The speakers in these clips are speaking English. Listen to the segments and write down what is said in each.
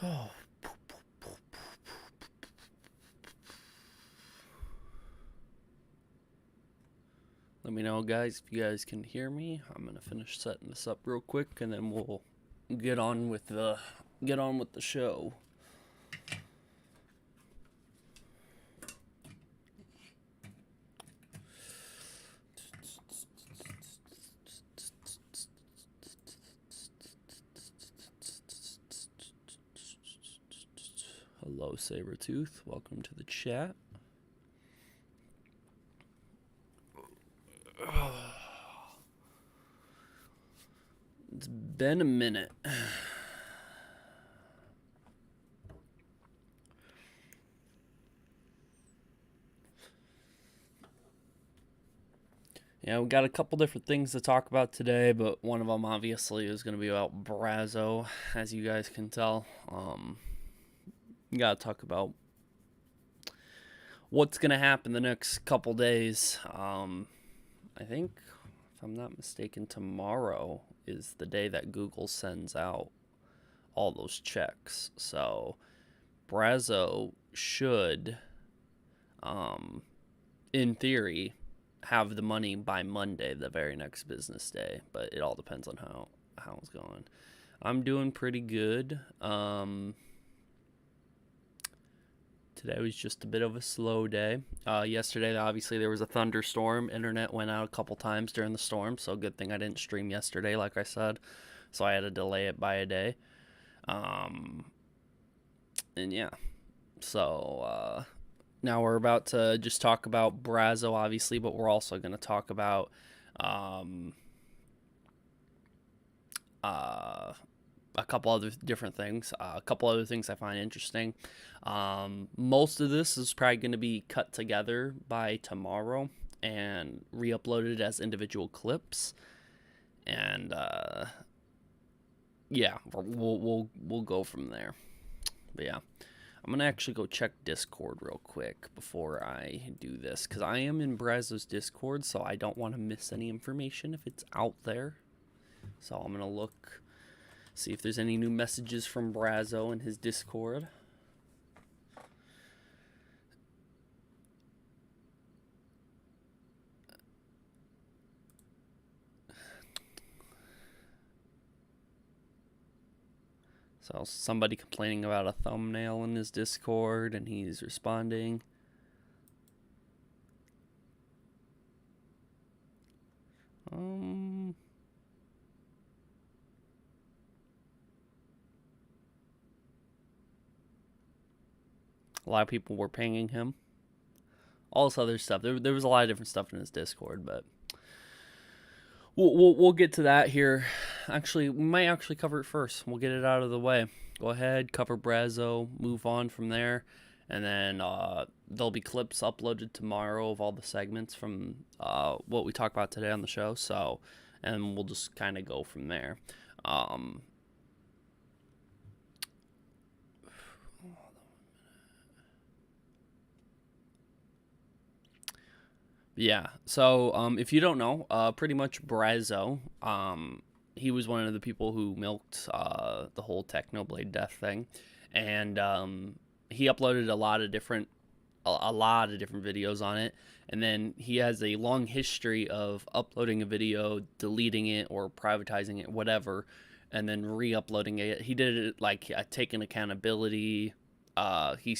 Oh. Let me know, guys, if you guys can hear me. I'm gonna finish setting this up real quick, and then we'll get on with the show. Hello, Sabretooth. Welcome to the chat. It's been a minute. Yeah, we got a couple different things to talk about today, but one of them obviously is going to be about Brazzo, as you guys can tell. We got to talk about what's going to happen the next couple days. I think, if I'm not mistaken, tomorrow is the day that Google sends out all those checks. So Brazzo should, in theory, have the money by Monday, the very next business day, but it all depends on how it's going. I'm doing pretty good. Today was just a bit of a slow day. Yesterday, obviously, there was a thunderstorm. Internet went out a couple times during the storm, so good thing I didn't stream yesterday, like I said. So I had to delay it by a day. And yeah, so now we're about to just talk about Brazzo, obviously, but we're also going to talk about a couple other different things. A couple other things I find interesting. Most of this is probably going to be cut together by tomorrow and re-uploaded as individual clips. And yeah, we'll go from there. But yeah, I'm gonna actually go check Discord real quick before I do this, because I am in Brazzo's Discord, so I don't want to miss any information if it's out there. So I'm gonna look, see if there's any new messages from Brazzo in his Discord. So somebody complaining about a thumbnail in his Discord, and he's responding. A lot of people were pinging him. All this other stuff. There was a lot of different stuff in his Discord, but we'll get to that here. Actually, we might actually cover it first. We'll get it out of the way. Go ahead, cover Brazzo, move on from there, and then there'll be clips uploaded tomorrow of all the segments from what we talked about today on the show. So, and we'll just kind of go from there. Yeah, so if you don't know, pretty much Brazzo, he was one of the people who milked the whole Technoblade death thing, and he uploaded a lot of different videos on it, and then he has a long history of uploading a video, deleting it, or privatizing it, whatever, and then re-uploading it. He did it like taking accountability. He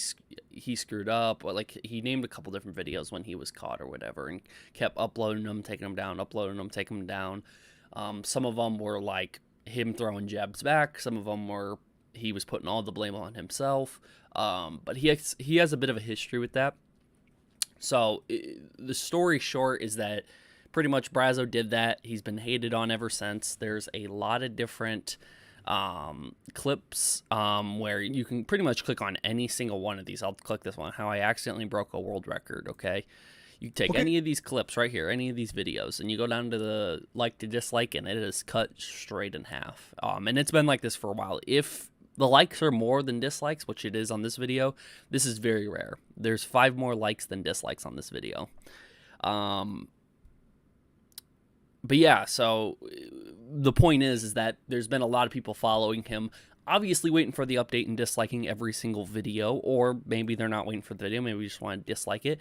screwed up, or like he named a couple different videos when he was caught or whatever, and kept uploading them, taking them down, uploading them, taking them down. Some of them were like him throwing jabs back. Some of them were he was putting all the blame on himself. But he has a bit of a history with that. So the story short is that pretty much Brazzo did that. He's been hated on ever since. There's a lot of different clips where you can pretty much click on any single one of these. I'll click this one, how I accidentally broke a world record. Okay, you take any of these clips right here, any of these videos, and you go down to the like to dislike, and it is cut straight in half. And it's been like this for a while. If the likes are more than dislikes, which it is on this video, this is very rare. There's 5 more likes than dislikes on this video. But yeah, so the point is that there's been a lot of people following him. obviously waiting for the update and disliking every single video, or maybe they're not waiting for the video, maybe we just want to dislike it.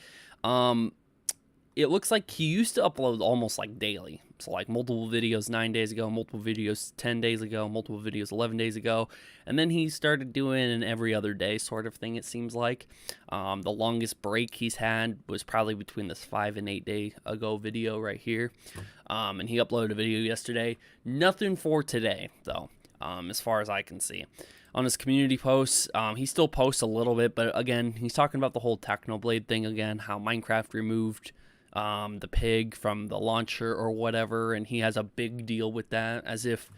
It looks like he used to upload almost like daily. So like multiple videos 9 days ago, multiple videos 10 days ago, multiple videos 11 days ago. And then he started doing an every other day sort of thing, it seems like. The longest break he's had was probably between this 5 and 8 day ago video right here. And he uploaded a video yesterday. Nothing for today, though, as far as I can see. On his community posts, he still posts a little bit, but again, he's talking about the whole Technoblade thing again, how Minecraft removed the pig from the launcher or whatever, and he has a big deal with that, as if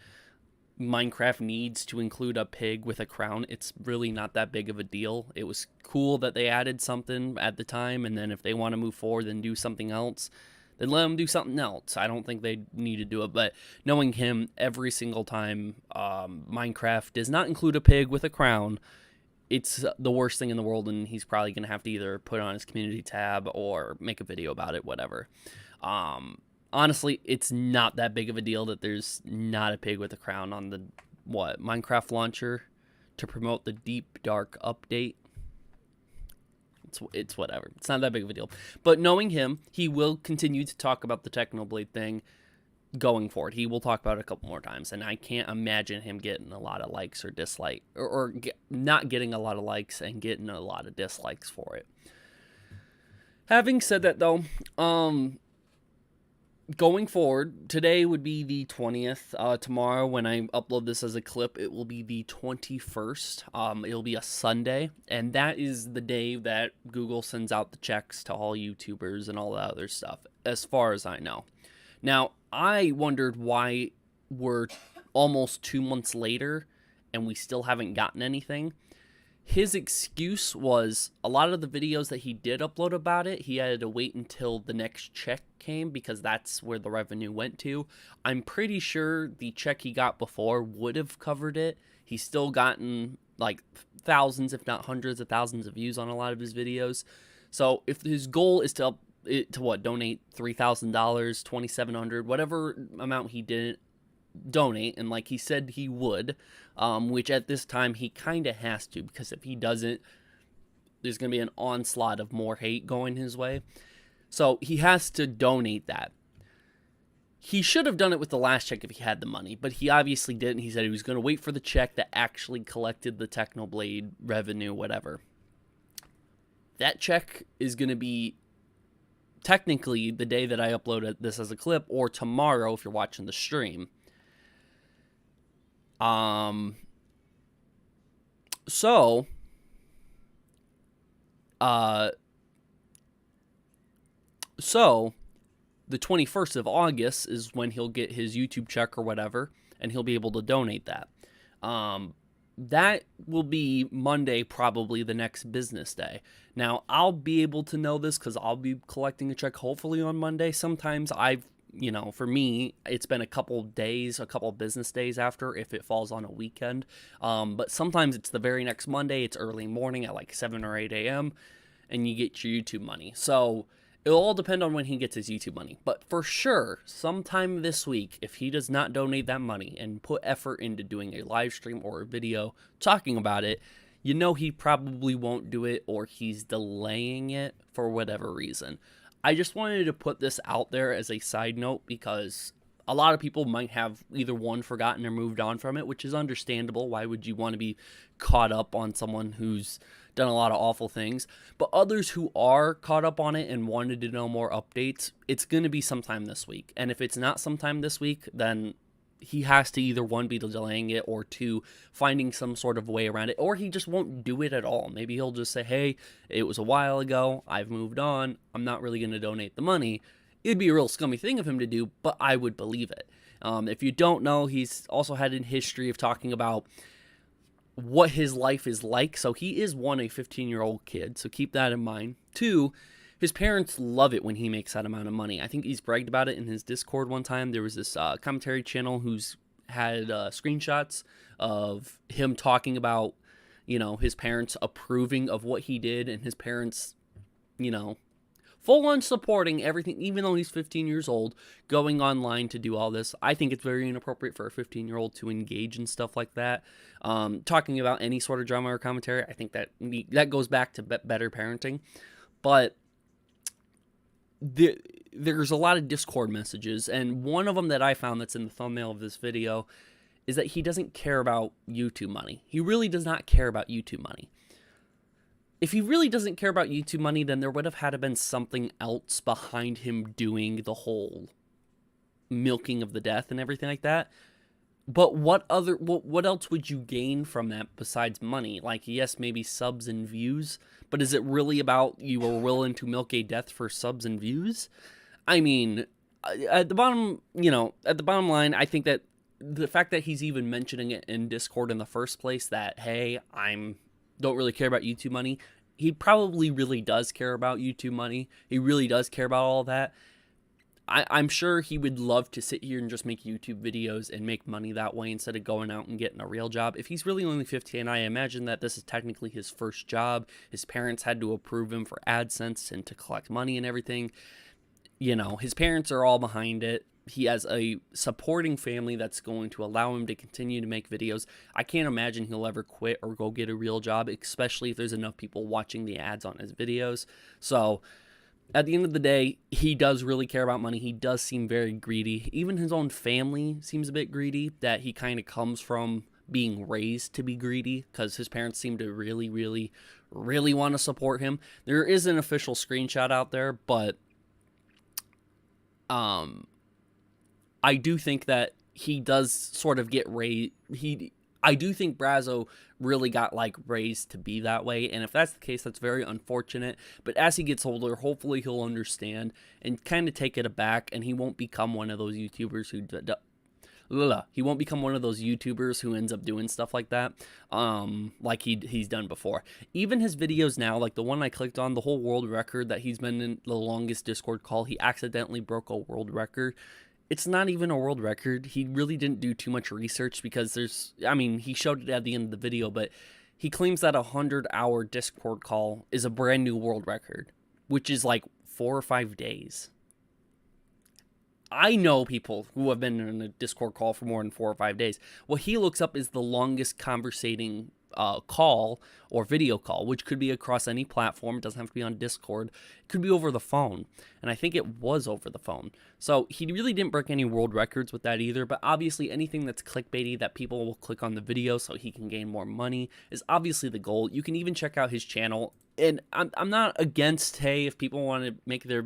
Minecraft needs to include a pig with a crown. It's really not that big of a deal. It was cool that they added something at the time, and then if they want to move forward and do something else, then let them do something else. I don't think they need to do it, but knowing him, every single time Minecraft does not include a pig with a crown, it's the worst thing in the world, and he's probably going to have to either put it on his community tab or make a video about it, whatever. Honestly, it's not that big of a deal that there's not a pig with a crown on the, Minecraft launcher to promote the Deep Dark update. It's whatever. It's not that big of a deal. But knowing him, he will continue to talk about the Technoblade thing going forward. He will talk about it a couple more times, and I can't imagine him getting a lot of likes or dislike, or not getting a lot of likes and getting a lot of dislikes for it. Having said that, though, going forward, today would be the 20th. Tomorrow, when I upload this as a clip, it will be the 21st. It'll be a Sunday, and that is the day that Google sends out the checks to all YouTubers and all that other stuff, as far as I know. Now, I wondered why we're almost 2 months later and we still haven't gotten anything. His excuse was a lot of the videos that he did upload about it, he had to wait until the next check came because that's where the revenue went to. I'm pretty sure the check he got before would have covered it. He's still gotten like thousands, if not hundreds of thousands of views on a lot of his videos. So if his goal is to donate $3,000, $2,700, whatever amount he didn't donate, and like he said he would, which at this time he kind of has to, because if he doesn't, there's going to be an onslaught of more hate going his way. So he has to donate that. He should have done it with the last check if he had the money, but he obviously didn't. He said he was going to wait for the check that actually collected the Technoblade revenue, whatever. That check is going to be technically the day that I uploaded this as a clip, or tomorrow if you're watching the stream. So the 21st of August is when he'll get his YouTube check or whatever, and he'll be able to donate that. That will be Monday, probably the next business day. Now, I'll be able to know this because I'll be collecting a check hopefully on Monday. Sometimes for me, it's been a couple days, a couple business days after if it falls on a weekend. But sometimes it's the very next Monday. It's early morning at like 7 or 8 a.m. and you get your YouTube money. So it'll all depend on when he gets his YouTube money. But for sure, sometime this week, if he does not donate that money and put effort into doing a live stream or a video talking about it, you know he probably won't do it, or he's delaying it for whatever reason. I just wanted to put this out there as a side note because a lot of people might have either one, forgotten or moved on from it, which is understandable. Why would you want to be caught up on someone who's done a lot of awful things? But others who are caught up on it and wanted to know more updates, it's going to be sometime this week. And if it's not sometime this week, then he has to either, one, be delaying it, or two, finding some sort of way around it, or he just won't do it at all. Maybe he'll just say, hey, it was a while ago, I've moved on, I'm not really going to donate the money. It'd be a real scummy thing of him to do, but I would believe it. If you don't know, he's also had a history of talking about what his life is like. So he is, one, a 15-year-old kid, so keep that in mind. Two, his parents love it when he makes that amount of money. I think he's bragged about it in his Discord one time. There was this commentary channel who's had screenshots of him talking about, his parents approving of what he did, and his parents, full on supporting everything, even though he's 15 years old, going online to do all this. I think it's very inappropriate for a 15-year-old to engage in stuff like that. Talking about any sort of drama or commentary, I think that goes back to better parenting. But there's a lot of Discord messages, and one of them that I found that's in the thumbnail of this video is that he doesn't care about YouTube money. He really does not care about YouTube money. If he really doesn't care about YouTube money, then there would have had to been something else behind him doing the whole milking of the death and everything like that. But what else would you gain from that besides money? Like, yes, maybe subs and views, but is it really about you were willing to milk a death for subs and views? I mean, at the bottom line, I think that the fact that he's even mentioning it in Discord in the first place, that, hey, don't really care about YouTube money. He probably really does care about YouTube money. He really does care about all that. I'm sure he would love to sit here and just make YouTube videos and make money that way instead of going out and getting a real job. If he's really only 15, I imagine that this is technically his first job. His parents had to approve him for AdSense and to collect money and everything. You know, his parents are all behind it. He has a supporting family that's going to allow him to continue to make videos. I can't imagine he'll ever quit or go get a real job, especially if there's enough people watching the ads on his videos. So at the end of the day, he does really care about money. He does seem very greedy. Even his own family seems a bit greedy, that he kind of comes from being raised to be greedy, because his parents seem to really, really, really want to support him. There is an official screenshot out there, but I do think that he does sort of get raised. I do think Brazzo really got raised to be that way, and if that's the case, that's very unfortunate. But as he gets older, hopefully he'll understand and kind of take it aback, and he won't become one of those YouTubers who ends up doing stuff like that, like he's done before. Even his videos now, like the one I clicked on, the whole world record that he's been in the longest Discord call, he accidentally broke a world record. It's not even a world record. He really didn't do too much research, because he showed it at the end of the video, but he claims that a 100-hour Discord call is a brand new world record, which is 4 or 5 days. I know people who have been in a Discord call for more than 4 or 5 days. What he looks up is the longest conversating call or video call, which could be across any platform. It doesn't have to be on Discord. It could be over the phone, and I think it was over the phone. So he really didn't break any world records with that either, but obviously anything that's clickbaity that people will click on the video so he can gain more money is obviously the goal. You can even check out his channel, and I'm not against, hey, if people want to make their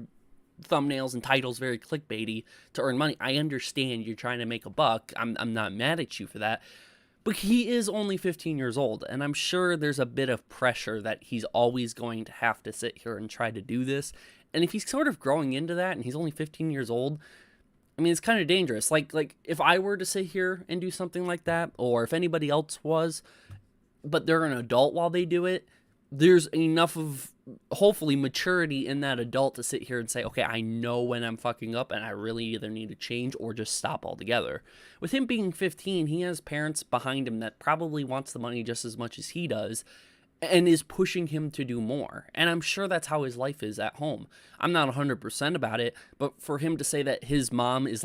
thumbnails and titles very clickbaity to earn money. I understand you're trying to make a buck. I'm not mad at you for that. But he is only 15 years old, and I'm sure there's a bit of pressure that he's always going to have to sit here and try to do this. And if he's sort of growing into that and he's only 15 years old, I mean, it's kind of dangerous. Like if I were to sit here and do something like that, or if anybody else was, but they're an adult while they do it, there's enough of, hopefully, maturity in that adult to sit here and say, okay, I know when I'm fucking up and I really either need to change or just stop altogether. With him being 15, he has parents behind him that probably wants the money just as much as he does and is pushing him to do more. And I'm sure that's how his life is at home. I'm not 100% about it, but for him to say that his mom is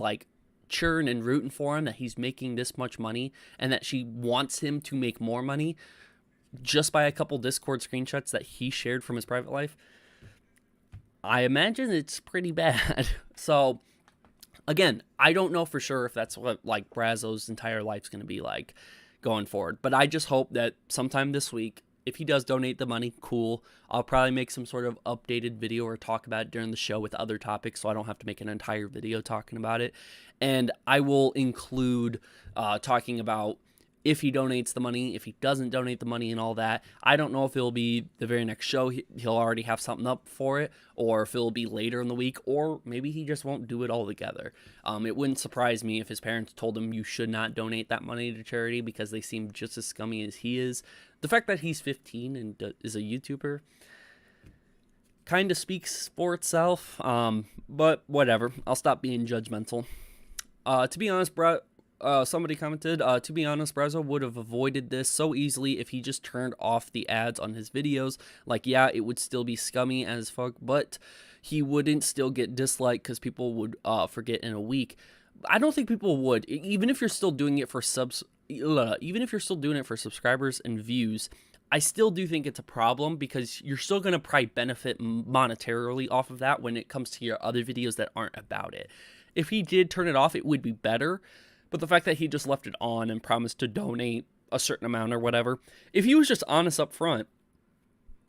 cheering and rooting for him, that he's making this much money and that she wants him to make more money, just by a couple Discord screenshots that he shared from his private life, I imagine it's pretty bad. So, again, I don't know for sure if that's what Brazzo's entire life's going to be like going forward. But I just hope that sometime this week, if he does donate the money, cool. I'll probably make some sort of updated video or talk about it during the show with other topics, so I don't have to make an entire video talking about it. And I will include talking about if he donates the money, if he doesn't donate the money and all that. I don't know if it'll be the very next show, he'll already have something up for it, or if it'll be later in the week, or maybe he just won't do it all together. It wouldn't surprise me if his parents told him you should not donate that money to charity because they seem just as scummy as he is. The fact that he's 15 and is a YouTuber kind of speaks for itself, but whatever. I'll stop being judgmental. To be honest, Somebody commented, to be honest, Brazzo would have avoided this so easily if he just turned off the ads on his videos. Like, yeah, it would still be scummy as fuck, but he wouldn't still get disliked because people would forget in a week. I don't think people would, even if you're still doing it for subscribers and views. I still do think it's a problem because you're still going to probably benefit monetarily off of that when it comes to your other videos that aren't about it. If he did turn it off, it would be better. But the fact that he just left it on and promised to donate a certain amount or whatever, if he was just honest up front,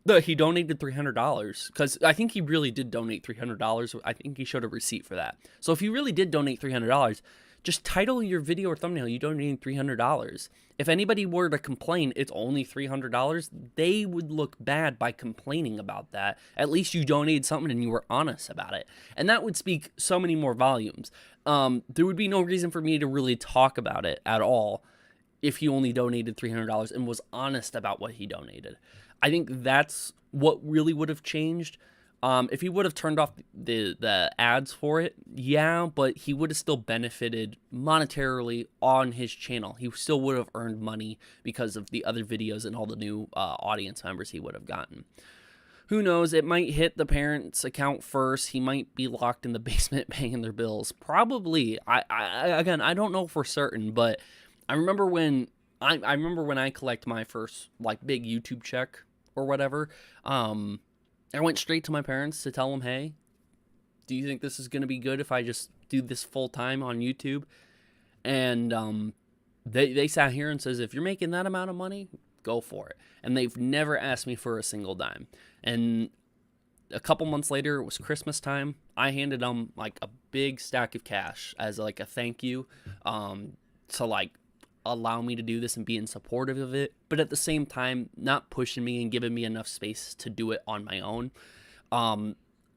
that he donated $300, because I think he really did donate $300. I think he showed a receipt for that. So if he really did donate $300, just title your video or thumbnail, you donated $300. If anybody were to complain it's only $300, they would look bad by complaining about that. At least you donated something and you were honest about it. And that would speak so many more volumes. There would be no reason for me to really talk about it at all if he only donated $300 and was honest about what he donated. I think that's what really would have changed. If he would have turned off the ads for it, yeah, but he would have still benefited monetarily on his channel. He still would have earned money because of the other videos and all the new audience members he would have gotten. Who knows? It might hit the parents' account first. He might be locked in the basement paying their bills. Probably. Again, I don't know for certain, but I remember when I collect my first like big YouTube check or whatever. I went straight to my parents to tell them, hey, do you think this is going to be good if I just do this full time on YouTube? And they sat here and says, if you're making that amount of money, go for it. And they've never asked me for a single dime. And a couple months later, it was Christmas time. I handed them like a big stack of cash as like a thank you to like allow me to do this and being supportive of it, but at the same time not pushing me and giving me enough space to do it on my own.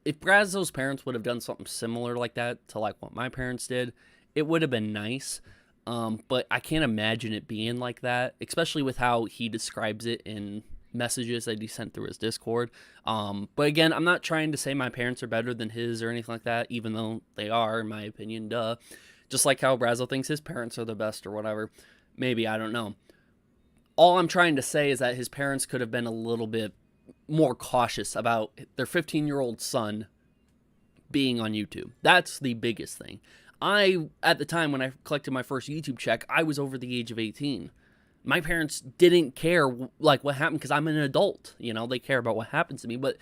If Brazzo's parents would have done something similar like that to like what my parents did, it would have been nice. But I can't imagine it being like that, especially with how he describes it in messages that he sent through his Discord. But again, I'm not trying to say my parents are better than his or anything like that, even though they are, in my opinion, duh. Just like how Brazzo thinks his parents are the best or whatever. Maybe, I don't know. All I'm trying to say is that his parents could have been a little bit more cautious about their 15-year-old son being on YouTube. That's the biggest thing. At the time when I collected my first YouTube check, I was over the age of 18. My parents didn't care like what happened because I'm an adult. You know, they care about what happens to me. But,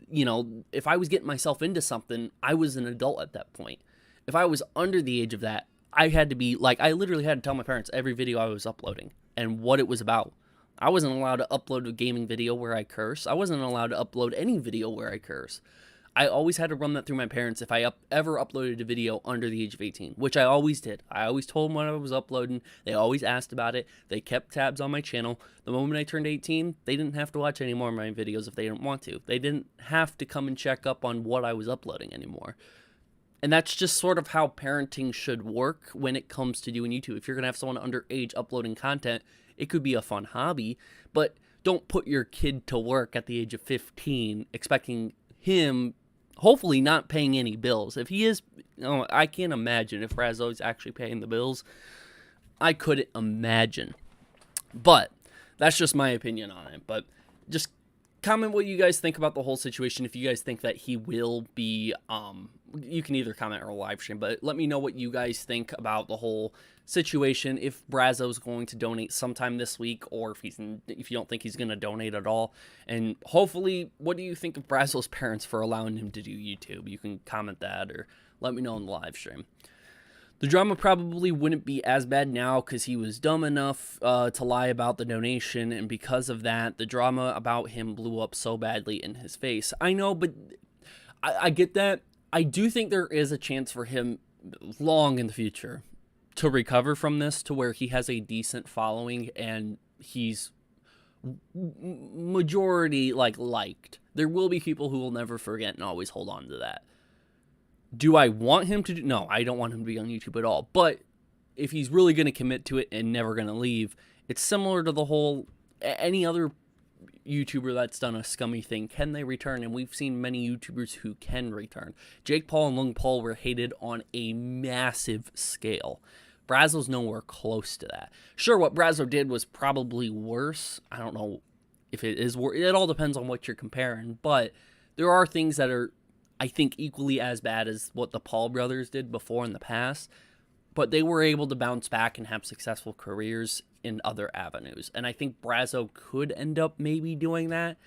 you know, if I was getting myself into something, I was an adult at that point. If I was under the age of that, I had to be like, I literally had to tell my parents every video I was uploading and what it was about. I wasn't allowed to upload a gaming video where I curse. I wasn't allowed to upload any video where I curse. I always had to run that through my parents if I ever uploaded a video under the age of 18, which I always did. I always told them when I was uploading. They always asked about it. They kept tabs on my channel. The moment I turned 18, they didn't have to watch any more of my videos if they didn't want to. They didn't have to come and check up on what I was uploading anymore. And that's just sort of how parenting should work when it comes to doing YouTube. If you're going to have someone underage uploading content, it could be a fun hobby, but don't put your kid to work at the age of 15 expecting him, hopefully not paying any bills. If he is, you know, I can't imagine if Brazzo is actually paying the bills. I couldn't imagine. But that's just my opinion on it. But just comment what you guys think about the whole situation. If you guys think that he will be, you can either comment or live stream, but let me know what you guys think about the whole situation. If Brazzo's going to donate sometime this week, or if you don't think he's going to donate at all. And hopefully, what do you think of Brazzo's parents for allowing him to do YouTube? You can comment that or let me know in the live stream. The drama probably wouldn't be as bad now because he was dumb enough to lie about the donation, and because of that, the drama about him blew up so badly in his face. I know, but I get that. I do think there is a chance for him long in the future to recover from this to where he has a decent following and he's majority liked. There will be people who will never forget and always hold on to that. Do I want him to do? No, I don't want him to be on YouTube at all. But if he's really going to commit to it and never going to leave, it's similar to the whole, any other YouTuber that's done a scummy thing, can they return? And we've seen many YouTubers who can return. Jake Paul and Logan Paul were hated on a massive scale. Brazzo's nowhere close to that. Sure, what Brazzo did was probably worse. I don't know if it is worse. It all depends on what you're comparing. But there are things that are, I think, equally as bad as what the Paul brothers did before in the past. But they were able to bounce back and have successful careers in other avenues. And I think Brazzo could end up maybe doing that.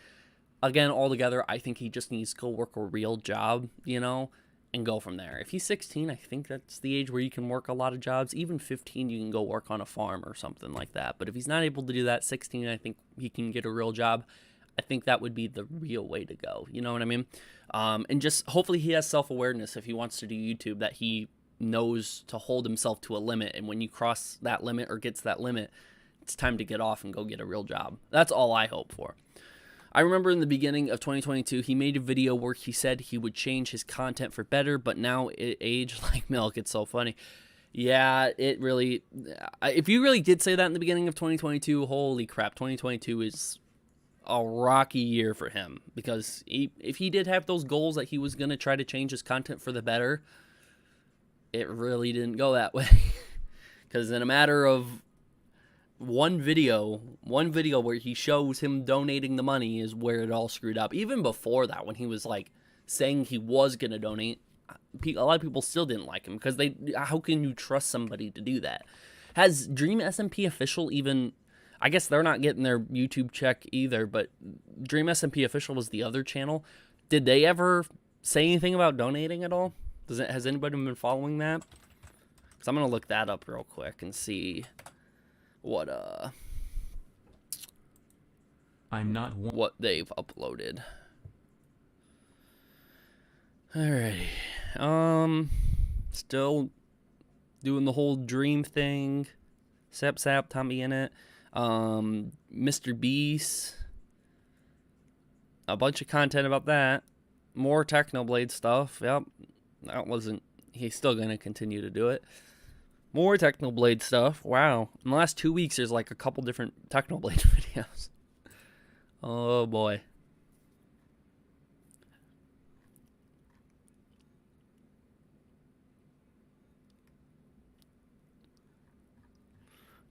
Again, altogether, I think he just needs to go work a real job, you know, and go from there. If he's 16, I think that's the age where you can work a lot of jobs. Even 15, you can go work on a farm or something like that. But if he's not able to do that, 16, I think he can get a real job. I think that would be the real way to go. You know what I mean? And just hopefully he has self-awareness if he wants to do YouTube, that he knows to hold himself to a limit. And when you cross that limit or get to that limit, it's time to get off and go get a real job. That's all I hope for. I remember in the beginning of 2022, he made a video where he said he would change his content for better, but now it aged like milk. It's so funny. Yeah, it really... If you really did say that in the beginning of 2022, holy crap, 2022 is a rocky year for him. Because if he did have those goals that he was going to try to change his content for the better, it really didn't go that way. Because in a matter of one video where he shows him donating the money is where it all screwed up. Even before that, when he was like saying he was going to donate, a lot of people still didn't like him because how can you trust somebody to do that? Has Dream SMP Official even, I guess they're not getting their YouTube check either, but Dream SMP Official was the other channel. Did they ever say anything about donating at all? Has anybody been following that? Because I'm going to look that up real quick and see what they've uploaded. Alrighty. Still doing the whole Dream thing. Sap, Tommy in it. Mr. Beast. A bunch of content about that. More Technoblade stuff. Yep. He's still gonna continue to do it. More Technoblade stuff. Wow. In the last 2 weeks, there's like a couple different Technoblade videos. Oh, boy.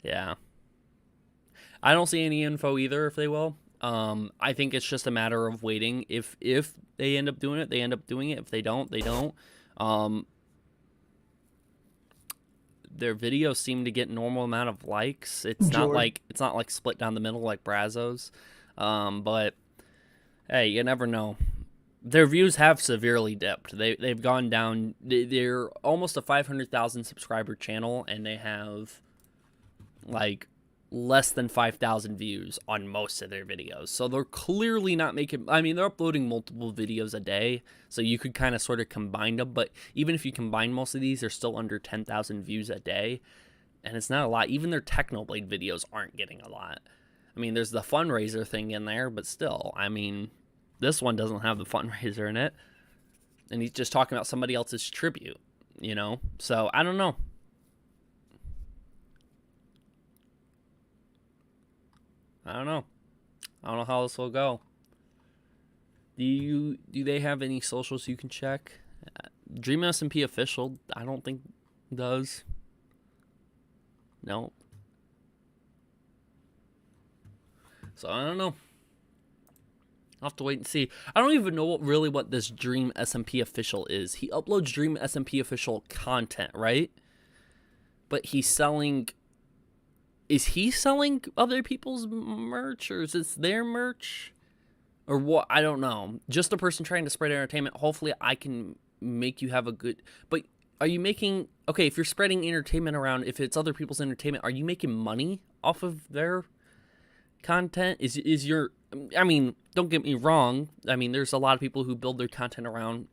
Yeah. I don't see any info either if they will. I think it's just a matter of waiting. If they end up doing it, they end up doing it. If they don't, they don't. Their videos seem to get normal amount of likes. It's not like split down the middle like Brazzo's. But hey, you never know. Their views have severely dipped. They've gone down. They're almost a 500,000 subscriber channel, and they have like less than 5,000 views on most of their videos. So they're clearly not making... I mean, they're uploading multiple videos a day, so you could kind of sort of combine them. But even if you combine most of these, they're still under 10,000 views a day. And it's not a lot. Even their Technoblade videos aren't getting a lot. I mean, there's the fundraiser thing in there, but still, I mean, this one doesn't have the fundraiser in it. And he's just talking about somebody else's tribute, you know? So, I don't know. I don't know how this will go. Do they have any socials you can check? Dream SMP Official, I don't think does. No. So I don't know. I'll have to wait and see. I don't even know what this Dream SMP Official is. He uploads Dream SMP Official content, right? But he's selling... Is he selling other people's merch, or is this their merch? Or what? I don't know. Just a person trying to spread entertainment. Hopefully I can make you have a good... But are you making... Okay, if you're spreading entertainment around, if it's other people's entertainment, are you making money off of their content? Is your... I mean, don't get me wrong. I mean, there's a lot of people who build their content around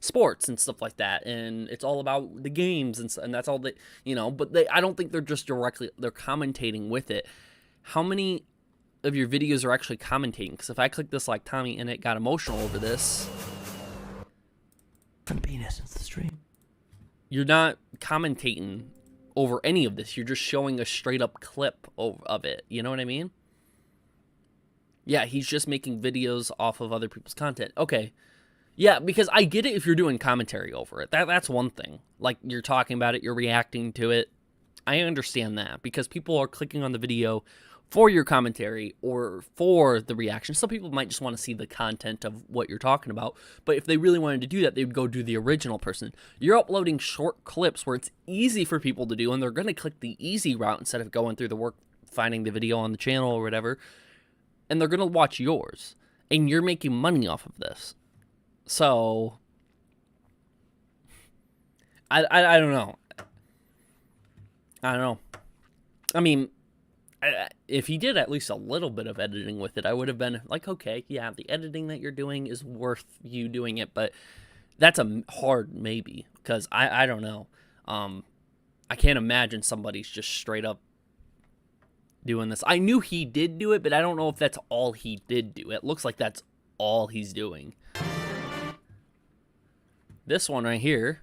sports and stuff like that, and it's all about the games, and that's all that, you know, but I don't think they're just they're commentating with it. How many of your videos are actually commentating? Because if I click this like Tommy and it got emotional over this, from being essence the stream, you're not commentating over any of this. You're just showing a straight up clip of it. You know what I mean? Yeah, he's just making videos off of other people's content. Okay. Yeah, because I get it if you're doing commentary over it. That's one thing. Like, you're talking about it, you're reacting to it. I understand that because people are clicking on the video for your commentary or for the reaction. Some people might just want to see the content of what you're talking about, but if they really wanted to do that, they would go do the original person. You're uploading short clips where it's easy for people to do, and they're going to click the easy route instead of going through the work, finding the video on the channel or whatever, and they're going to watch yours, and you're making money off of this. So, I don't know. I don't know. I mean, if he did at least a little bit of editing with it, I would have been like, okay, yeah, the editing that you're doing is worth you doing it, but that's a hard maybe, because I don't know. I can't imagine somebody's just straight up doing this. I knew he did do it, but I don't know if that's all he did do. It looks like that's all he's doing. This one right here.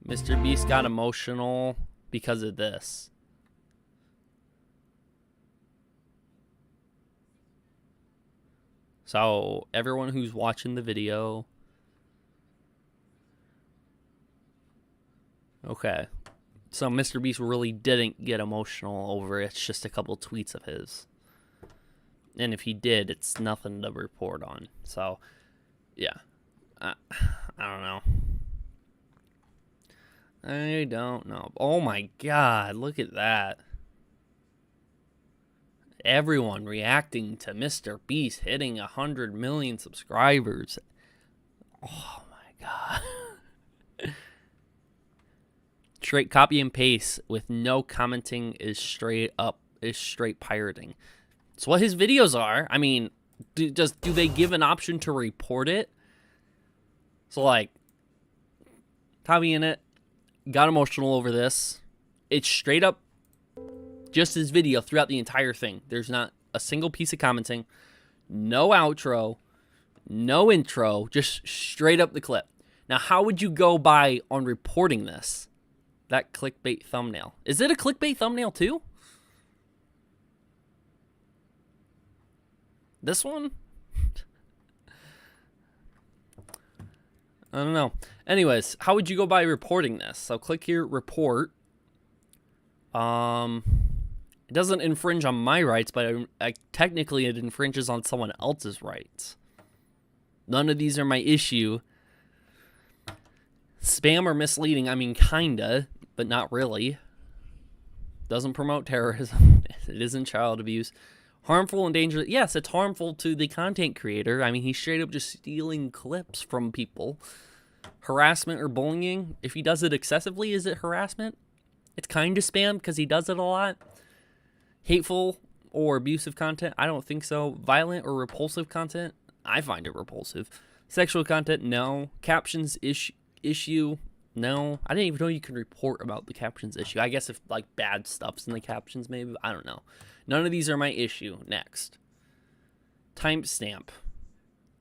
Mr. Beast got emotional because of this. So, everyone who's watching the video. Okay. So, Mr. Beast really didn't get emotional over it. It's just a couple tweets of his. And if he did, it's nothing to report on. So, yeah. I don't know. I don't know. Oh my god, look at that. Everyone reacting to Mr. Beast hitting 100 million subscribers. Oh my god. Straight copy and paste with no commenting is straight pirating. It's what his videos are. I mean, do they give an option to report it? So like, copying it. Got emotional over this. It's straight up just his video throughout the entire thing. There's not a single piece of commenting, no outro, no intro, just straight up the clip. Now, how would you go by on reporting this? That clickbait thumbnail. Is it a clickbait thumbnail too? This one? I don't know. Anyways, how would you go by reporting this? So click here, report. It doesn't infringe on my rights, but technically it infringes on someone else's rights. None of these are my issue. Spam or misleading, I mean, kinda, but not really. Doesn't promote terrorism. It isn't child abuse. Harmful and dangerous. Yes, it's harmful to the content creator. I mean, he's straight up just stealing clips from people. Harassment or bullying. If he does it excessively, is it harassment? It's kind of spam because he does it a lot. Hateful or abusive content? I don't think so. Violent or repulsive content? I find it repulsive. Sexual content? No. Captions issue? No. I didn't even know you could report about the captions issue. I guess if like bad stuff's in the captions, maybe. I don't know. None of these are my issue. Next. Timestamp.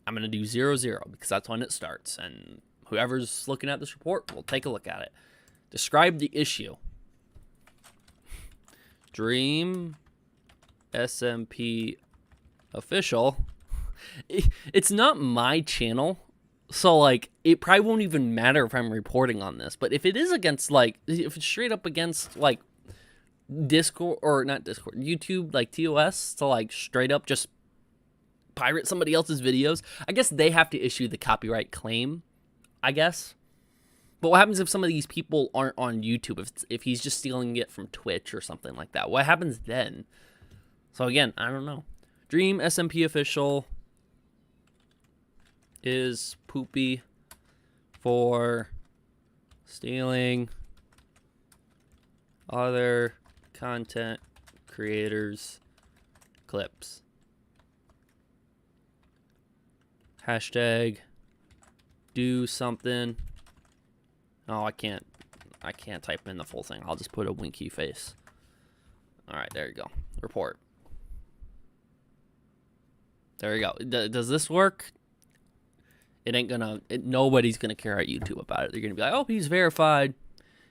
I'm going to do 00 because that's when it starts. And whoever's looking at this report will take a look at it. Describe the issue. Dream SMP official. It's not my channel. So, like, it probably won't even matter if I'm reporting on this. But if it is against, like, if it's straight up against, like, Discord, or not Discord, YouTube, like, TOS, to, like, straight up just pirate somebody else's videos, I guess they have to issue the copyright claim, I guess. But what happens if some of these people aren't on YouTube? If he's just stealing it from Twitch or something like that? What happens then? So, again, I don't know. Dream SMP official is poopy for stealing other content creators' clips. Hashtag do something. Oh, I can't type in the full thing. I'll just put a winky face. All right, there you go. Report. There you go. Does this work? It ain't gonna. Nobody's gonna care at YouTube about it. They're gonna be like, "Oh, he's verified.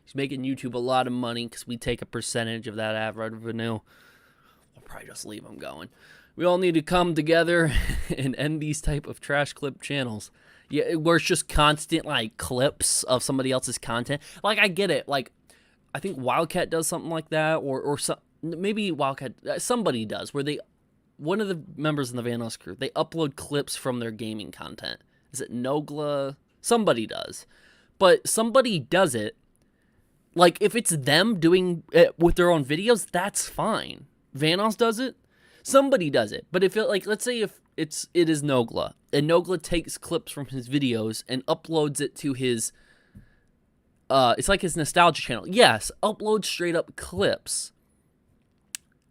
He's making YouTube a lot of money because we take a percentage of that ad revenue." We'll probably just leave him going. We all need to come together and end these type of trash clip channels. Yeah, where it's just constant, like, clips of somebody else's content. Like, I get it. Like, I think Wildcat does something like that, or maybe Wildcat, somebody does, where one of the members in the Vanos crew, they upload clips from their gaming content. Is it Nogla? Somebody does. But somebody does it. Like, if it's them doing it with their own videos, that's fine. Vanos does it. Somebody does it. But if it, like, let's say if it is Nogla, and Nogla takes clips from his videos and uploads it to his, it's like his nostalgia channel. Yes, upload straight up clips.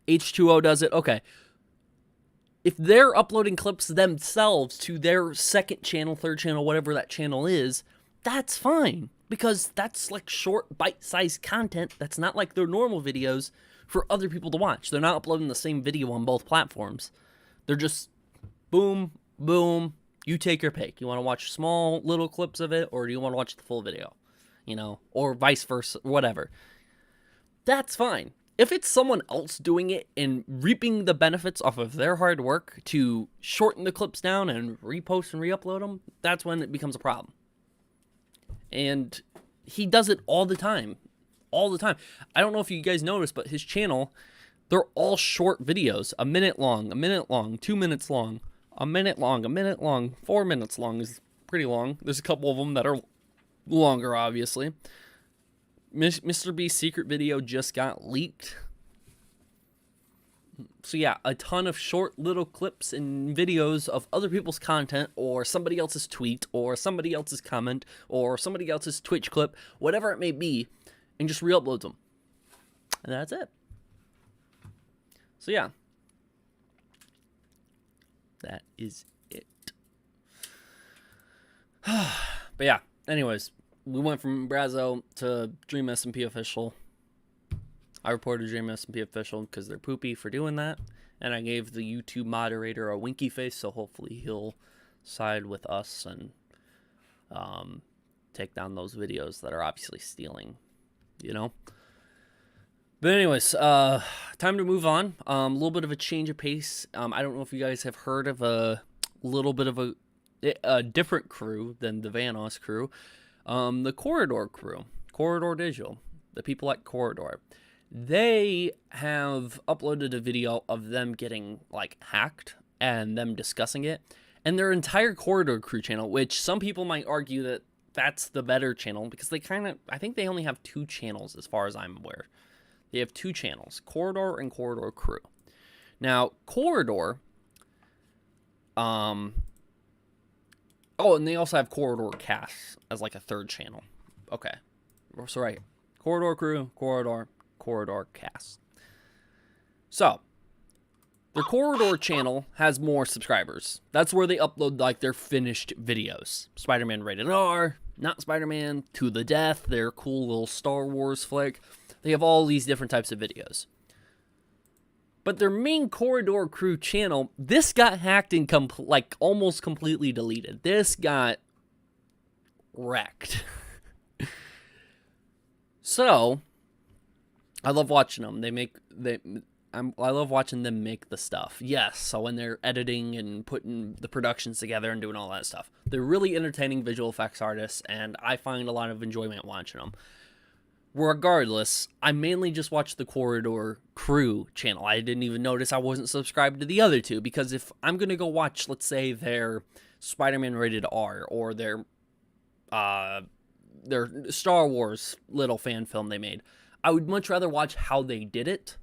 H2O does it. Okay. If they're uploading clips themselves to their second channel, third channel, whatever that channel is, that's fine. Because that's like short, bite-sized content that's not like their normal videos for other people to watch. They're not uploading the same video on both platforms. They're just boom, boom, you take your pick. You want to watch small little clips of it, or do you want to watch the full video? You know, or vice versa, whatever. That's fine. If it's someone else doing it and reaping the benefits off of their hard work to shorten the clips down and repost and re-upload them, that's when it becomes a problem. And he does it all the time. All the time. I don't know if you guys noticed, but his channel, they're all short videos. A minute long, 2 minutes long, a minute long, 4 minutes long is pretty long. There's a couple of them that are longer, obviously. Mr. Beast's secret video just got leaked. So yeah, a ton of short little clips and videos of other people's content, or somebody else's tweet, or somebody else's comment, or somebody else's Twitch clip, whatever it may be, and just re-uploads them. And that's it. So yeah. That is it. But yeah, anyways, we went from Brazzo to Dream SMP Official. I reported Dream SMP Official because they're poopy for doing that. And I gave the YouTube moderator a winky face, so hopefully he'll side with us and take down those videos that are obviously stealing, you know? But anyways, time to move on. A little bit of a change of pace. I don't know if you guys have heard of a little bit of a different crew than the Vanos crew. The Corridor crew. Corridor Digital. The people at Corridor. They have uploaded a video of them getting, like, hacked and them discussing it. And their entire Corridor crew channel, which some people might argue that that's the better channel, because they I think they only have 2 channels as far as I'm aware. They have 2 channels, Corridor and Corridor Crew. Now, Corridor, oh, and they also have Corridor Cast as like a 3rd channel. Okay, so right here, Corridor Crew, Corridor Cast. So, the Corridor channel has more subscribers. That's where they upload like their finished videos. Spider-Man Rated R, Not Spider-Man, To the Death, their cool little Star Wars flick. They have all these different types of videos. But their main Corridor Crew channel, this got hacked and like almost completely deleted. This got wrecked. So, I love watching them. I love watching them make the stuff. Yes, so when they're editing and putting the productions together and doing all that stuff. They're really entertaining visual effects artists, and I find a lot of enjoyment watching them. Regardless, I mainly just watch the Corridor Crew channel. I didn't even notice I wasn't subscribed to the other 2, because if I'm going to go watch, let's say, their Spider-Man Rated R, or their Star Wars little fan film they made, I would much rather watch how they did it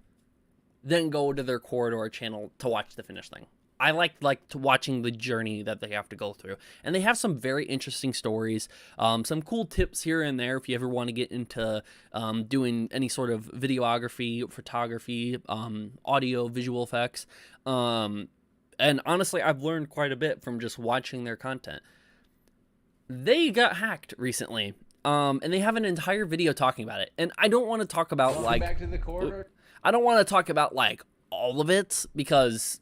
than go to their Corridor channel to watch the finished thing. I like watching the journey that they have to go through. And they have some very interesting stories, some cool tips here and there if you ever want to get into doing any sort of videography, photography, audio, visual effects. And honestly, I've learned quite a bit from just watching their content. They got hacked recently, and they have an entire video talking about it. And I don't want to talk about back to the Corridor. I don't want to talk about like all of it, because,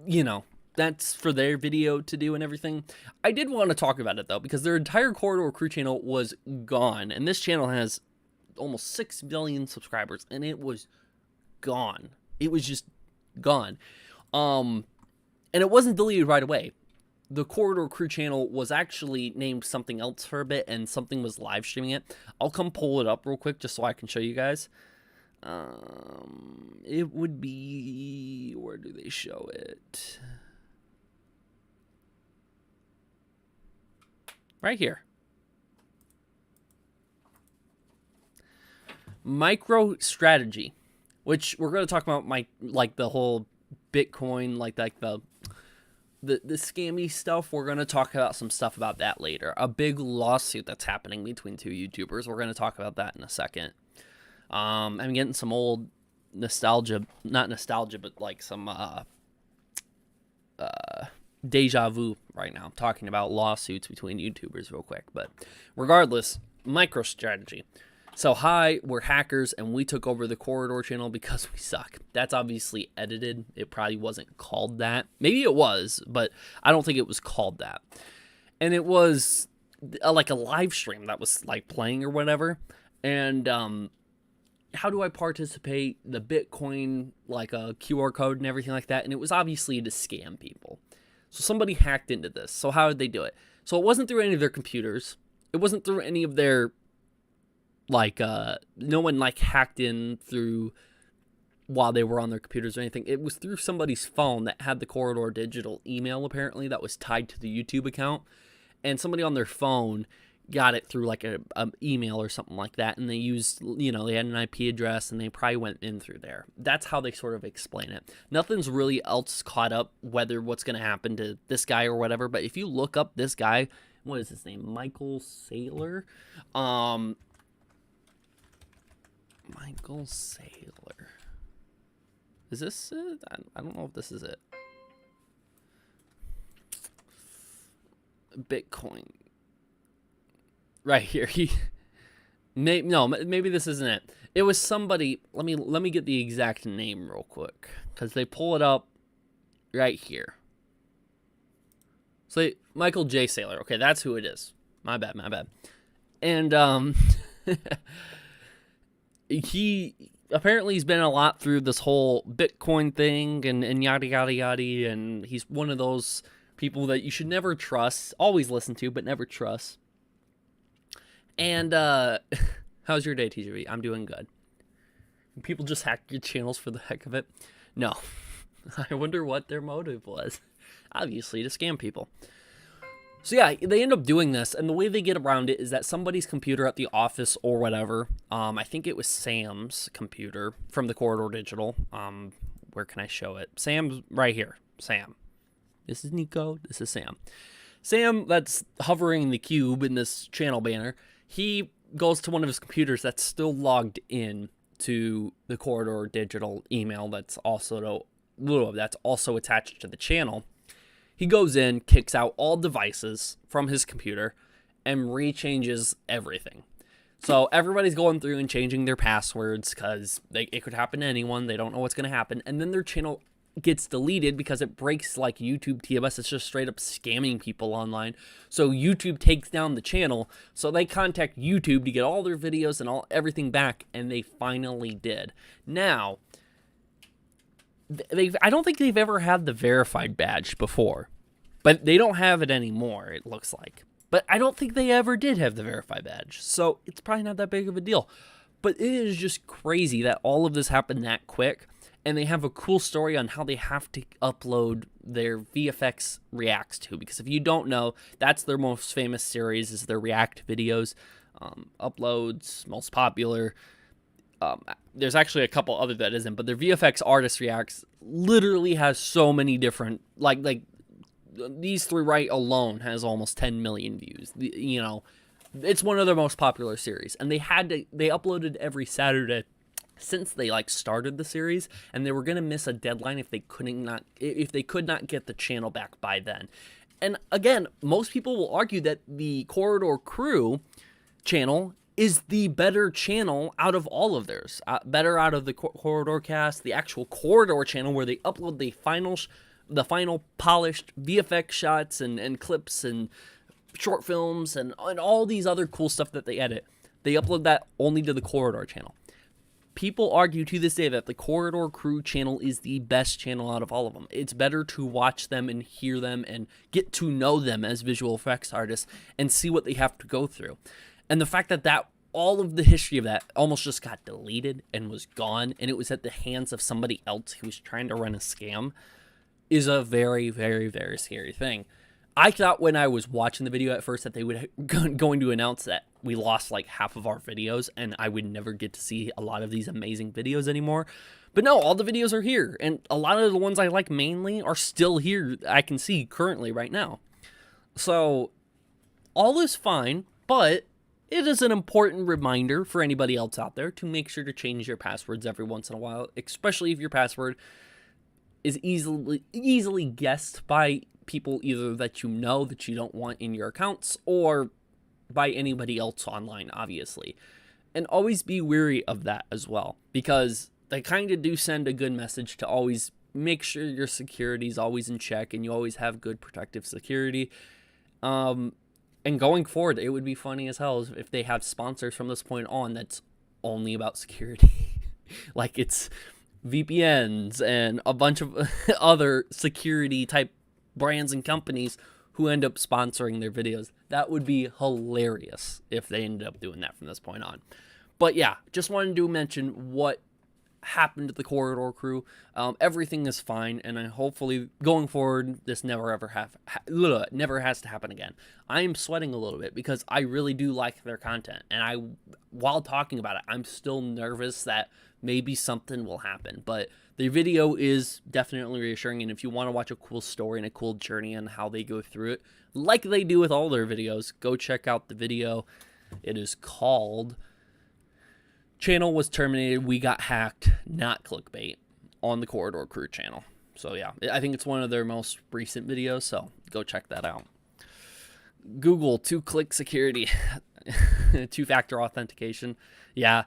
you know, that's for their video to do and everything. I did want to talk about it, though, because their entire Corridor Crew channel was gone. And this channel has almost 6 million subscribers, and it was gone. It was just gone. And it wasn't deleted right away. The Corridor Crew channel was actually named something else for a bit, and something was live streaming it. I'll come pull it up real quick just so I can show you guys. It would be, where do they show it? Right here. MicroStrategy, which we're going to talk about the whole Bitcoin, like the scammy stuff. We're going to talk about some stuff about that later. A big lawsuit that's happening between two YouTubers. We're going to talk about that in a second. I'm getting some old nostalgia, not nostalgia, but like some deja vu right now. I'm talking about lawsuits between YouTubers real quick. But regardless, MicroStrategy. So, hi, we're hackers, and we took over the Corridor channel because we suck. That's obviously edited. It probably wasn't called that. Maybe it was, but I don't think it was called that. And it was like a live stream that was like playing or whatever. And how do I participate? The Bitcoin, like a QR code and everything like that. And it was obviously to scam people. So somebody hacked into this. So how did they do it? So it wasn't through any of their computers. It wasn't through any of their... no one like hacked in through while they were on their computers or anything. It was through somebody's phone that had the Corridor Digital email, apparently, that was tied to the YouTube account. And somebody on their phone got it through like a email or something like that. And they used, they had an IP address and they probably went in through there. That's how they sort of explain it. Nothing's really else caught up whether what's going to happen to this guy or whatever. But if you look up this guy, what is his name? Michael Saylor. Michael Saylor. Is this it? I don't know if this is it. Bitcoin. Right here. Maybe this isn't it. It was somebody. Let me get the exact name real quick, because they pull it up right here. So Michael J. Saylor. Okay, that's who it is. My bad. And he apparently he's been a lot through this whole Bitcoin thing and yada yada yada, and he's one of those people that you should never trust, always listen to, but never trust. And how's your day, TJV? I'm doing good. People just hack your channels for the heck of it? No. I wonder what their motive was. Obviously to scam people. So yeah, they end up doing this, and the way they get around it is that somebody's computer at the office or whatever, I think it was Sam's computer from the Corridor Digital. Where can I show it? Sam's right here. Sam. This is Nico. This is Sam. Sam, that's hovering the cube in this channel banner, he goes to one of his computers that's still logged in to the Corridor Digital email that's also attached to the channel. He goes in, kicks out all devices from his computer, and rechanges everything. So everybody's going through and changing their passwords because it could happen to anyone. They don't know what's going to happen. And then their channel gets deleted because it breaks like YouTube TMS. It's just straight up scamming people online. So YouTube takes down the channel. So they contact YouTube to get all their videos and everything back. And they finally did. Now... I don't think they've ever had the verified badge before, but they don't have it anymore, it looks like. But I don't think they ever did have the verified badge, so it's probably not that big of a deal. But it is just crazy that all of this happened that quick, and they have a cool story on how they have to upload their VFX reacts to, because if you don't know, that's their most famous series, is their react videos, uploads, most popular. There's actually a couple other that isn't, but their VFX artist reacts literally has so many different, like these three right alone has almost 10 million views. It's one of their most popular series, and they uploaded every Saturday since they started the series, and they were gonna miss a deadline if they could not get the channel back by then. And again, most people will argue that the Corridor Crew channel is the better channel out of all of theirs. Better out of the Corridor Cast, the actual Corridor channel where they upload the final polished VFX shots and clips and short films and all these other cool stuff that they edit. They upload that only to the Corridor channel. people argue to this day that the Corridor Crew channel is the best channel out of all of them. It's better to watch them and hear them and get to know them as visual effects artists and see what they have to go through. And the fact that all of the history of that almost just got deleted and was gone, and it was at the hands of somebody else who was trying to run a scam, is a very, very, very scary thing. I thought when I was watching the video at first that they would going to announce that we lost like half of our videos and I would never get to see a lot of these amazing videos anymore. But no, all the videos are here, and a lot of the ones I like mainly are still here. I can see currently right now. So all is fine, but it is an important reminder for anybody else out there to make sure to change your passwords every once in a while, especially if your password is easily guessed by people either that you know that you don't want in your accounts or by anybody else online, obviously. And always be wary of that as well, because they kind of do send a good message to always make sure your security is always in check and you always have good protective security. And going forward, it would be funny as hell if they have sponsors from this point on that's only about security. Like it's VPNs and a bunch of other security type brands and companies who end up sponsoring their videos. That would be hilarious if they ended up doing that from this point on. But yeah, just wanted to mention what happened to the Corridor Crew. Everything is fine, and hopefully going forward, this never has to happen again. I am sweating a little bit because I really do like their content, and while talking about it, I'm still nervous that maybe something will happen, but the video is definitely reassuring, and if you want to watch a cool story and a cool journey on how they go through it, like they do with all their videos, go check out the video. It is called Channel Was Terminated, We Got Hacked, Not Clickbait, on the Corridor Crew channel. So yeah, I think it's one of their most recent videos, so go check that out. Google 2-click security, 2-factor authentication. Yeah,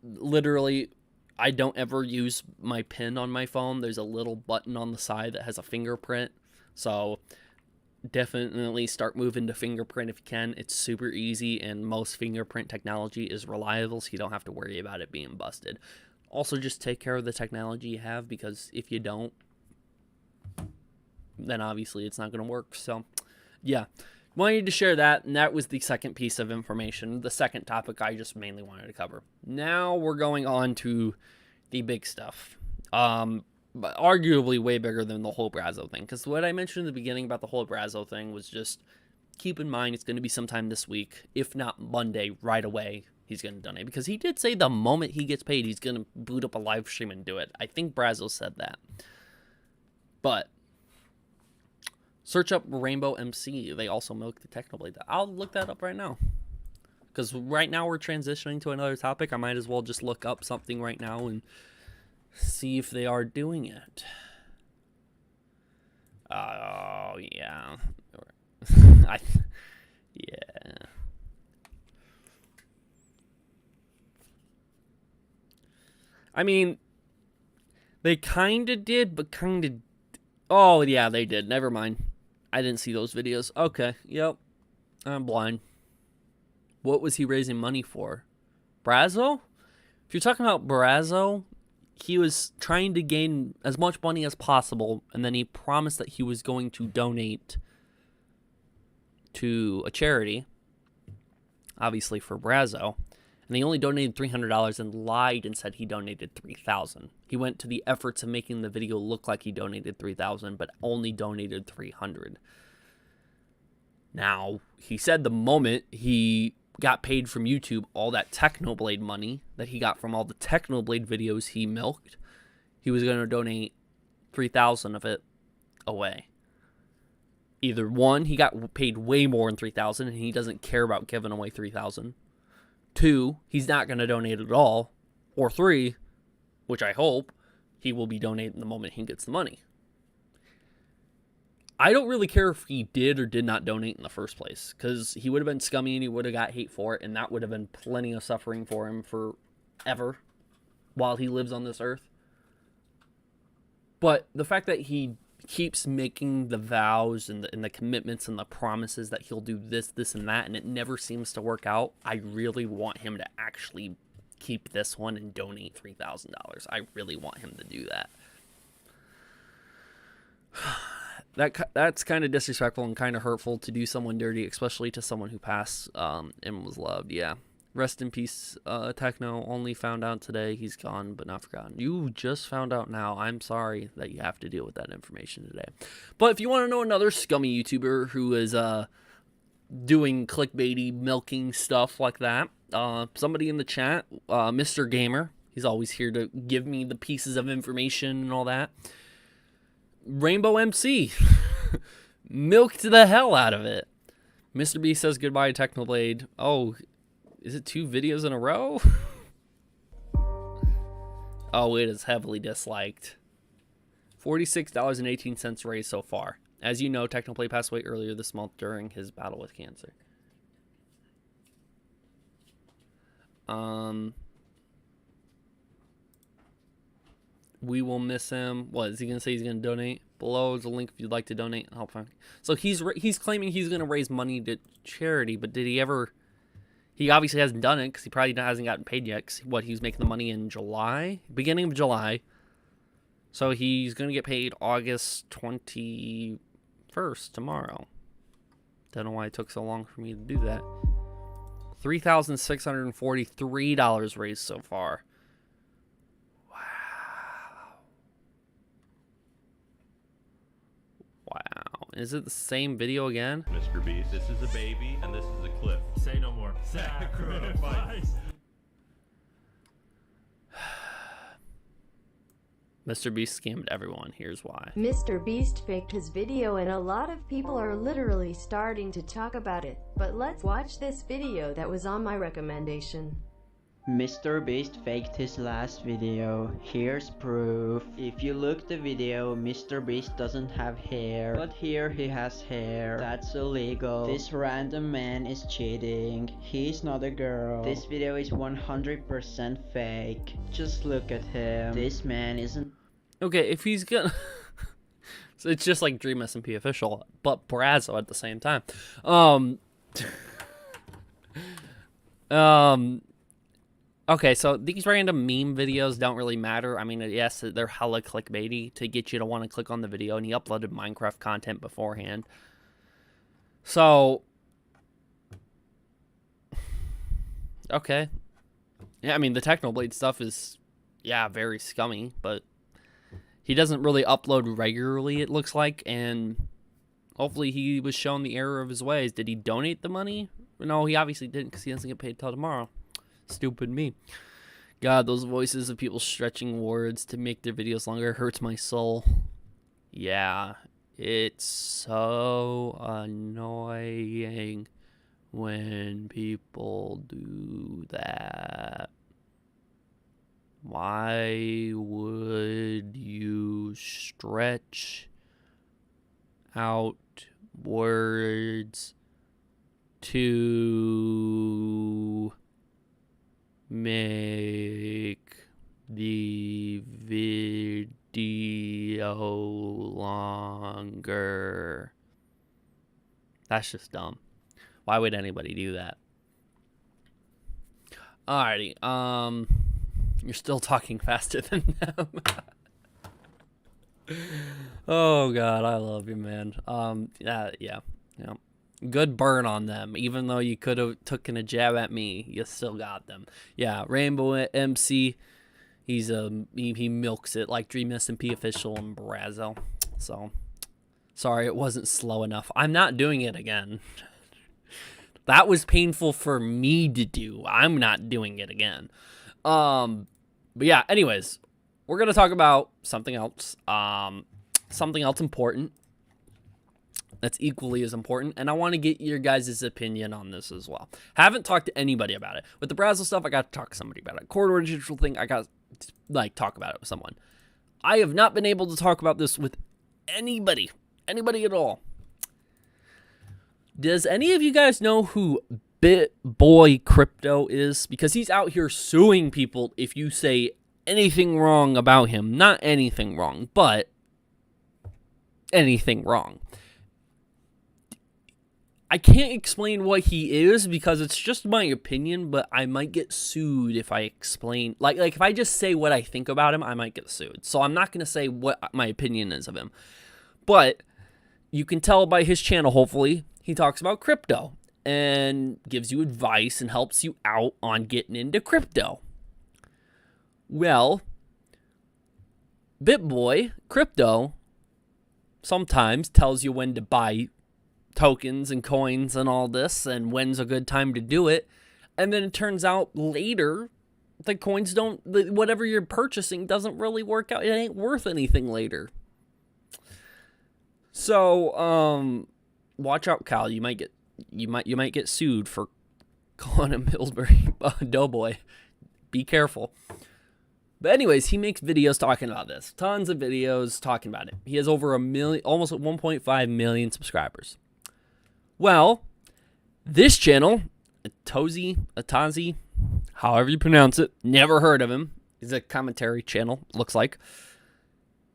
literally, I don't ever use my PIN on my phone. There's a little button on the side that has a fingerprint. So definitely start moving to fingerprint if you can. It's super easy, and most fingerprint technology is reliable, so you don't have to worry about it being busted. Also, just take care of the technology you have, because if you don't, then obviously it's not going to work. So yeah, wanted to share that, and that was the second piece of information, the second topic I just mainly wanted to cover. Now we're going on to the big stuff, but arguably way bigger than the whole Brazzo thing, because what I mentioned in the beginning about the whole Brazzo thing was just keep in mind it's going to be sometime this week, if not Monday, right away, he's going to donate, because he did say the moment he gets paid, he's going to boot up a live stream and do it. I think Brazzo said that. But search up Rainbow MC. They also milk the Technoblade. I'll look that up right now, because right now we're transitioning to another topic. I might as well just look up something right now and see if they are doing it. Oh, yeah. Yeah. I mean, they kind of did, but kind of... Oh, yeah, they did. Never mind. I didn't see those videos. Okay, yep. I'm blind. What was he raising money for? Brazzo? If you're talking about Brazzo, he was trying to gain as much money as possible, and then he promised that he was going to donate to a charity, obviously for Brazzo, and he only donated $300 and lied and said he donated $3,000. He went to the efforts of making the video look like he donated $3,000, but only donated $300. Now, he said the moment he got paid from YouTube, all that Technoblade money that he got from all the Technoblade videos he milked, he was going to donate $3,000 of it away. Either one, he got paid way more than $3,000 and he doesn't care about giving away $3,000. 2, he's not going to donate at all. Or 3, which I hope, he will be donating the moment he gets the money. I don't really care if he did or did not donate in the first place, because he would have been scummy and he would have got hate for it, and that would have been plenty of suffering for him forever while he lives on this earth. But the fact that he keeps making the vows and the commitments and the promises that he'll do this, and that, and it never seems to work out, I really want him to actually keep this one and donate $3,000. I really want him to do that. That's kind of disrespectful and kind of hurtful to do someone dirty, especially to someone who passed and was loved. Yeah. Rest in peace, Techno. Only found out today. He's gone, but not forgotten. You just found out now. I'm sorry that you have to deal with that information today. But if you want to know another scummy YouTuber who is doing clickbaity, milking stuff like that, somebody in the chat, Mr. Gamer, he's always here to give me the pieces of information and all that. Rainbow MC milked the hell out of it. Mr. B says goodbye to Technoblade. Oh, is it 2 videos in a row? Oh, it is heavily disliked. $46.18 raised so far. As you know, Technoblade passed away earlier this month during his battle with cancer. We will miss him. What is he gonna say? He's gonna donate. Below is a link if you'd like to donate. Help find. So he's claiming he's gonna raise money to charity, but did he ever? He obviously hasn't done it because he probably hasn't gotten paid yet. 'Cause what, he was making the money in July, beginning of July. So he's gonna get paid August 21st tomorrow. Don't know why it took so long for me to do that. $3,643 raised so far. Wow. Is it the same video again? Mr. Beast, this is a baby and this is a clip. Say no more. Sacrifice. Mr. Beast scammed everyone. Here's why. Mr. Beast faked his video and a lot of people are literally starting to talk about it. But let's watch this video that was on my recommendation. Mr. Beast faked his last video. Here's proof. If you look the video, Mr. Beast doesn't have hair, but here he has hair. That's illegal. This random man is cheating. He's not a girl. This video is 100% fake. Just look at him. This man isn't. Okay, if he's gonna... So it's just like Dream SMP official, but Brazzo at the same time. Okay, so these random meme videos don't really matter. I mean, yes, they're hella clickbaity to get you to want to click on the video, and he uploaded Minecraft content beforehand. So, okay. Yeah, I mean, the Technoblade stuff is, yeah, very scummy, but he doesn't really upload regularly, it looks like, and hopefully he was shown the error of his ways. Did he donate the money? No, he obviously didn't because he doesn't get paid till tomorrow. Stupid me. God, those voices of people stretching words to make their videos longer hurts my soul. Yeah, it's so annoying when people do that. Why would you stretch out words to make the video longer? That's just dumb. Why would anybody do that? Alrighty, you're still talking faster than them. Oh God, I love you, man. Yeah. Good burn on them. Even though you could have taken a jab at me, you still got them. Yeah, Rainbow MC, he milks it like Dream SMP official and Brazzo. So, sorry it wasn't slow enough. I'm not doing it again. That was painful for me to do. I'm not doing it again. But yeah, anyways, we're going to talk about something else. Something else important. That's equally as important, and I want to get your guys' opinion on this as well. Haven't talked to anybody about it. With the Brazzo stuff, I got to talk to somebody about it. Corridor digital thing, I got to talk about it with someone. I have not been able to talk about this with anybody at all. Does any of you guys know who Bitboy Crypto is? Because he's out here suing people if you say anything wrong about him. Not anything wrong, but anything wrong. I can't explain what he is because it's just my opinion, but I might get sued if I explain. Like if I just say what I think about him, I might get sued. So I'm not going to say what my opinion is of him. But you can tell by his channel, hopefully, he talks about crypto and gives you advice and helps you out on getting into crypto. Well, Bitboy Crypto sometimes tells you when to buy tokens and coins and all this and when's a good time to do it. And then it turns out later the coins don't, whatever you're purchasing doesn't really work out. It ain't worth anything later. So, watch out, Kyle. You might get sued for calling him Pillsbury Doughboy. Be careful. But anyways, he makes videos talking about this. Tons of videos talking about it. He has over 1 million, almost 1.5 million subscribers. Well, this channel, Atazi, however you pronounce it, never heard of him. He's a commentary channel, looks like.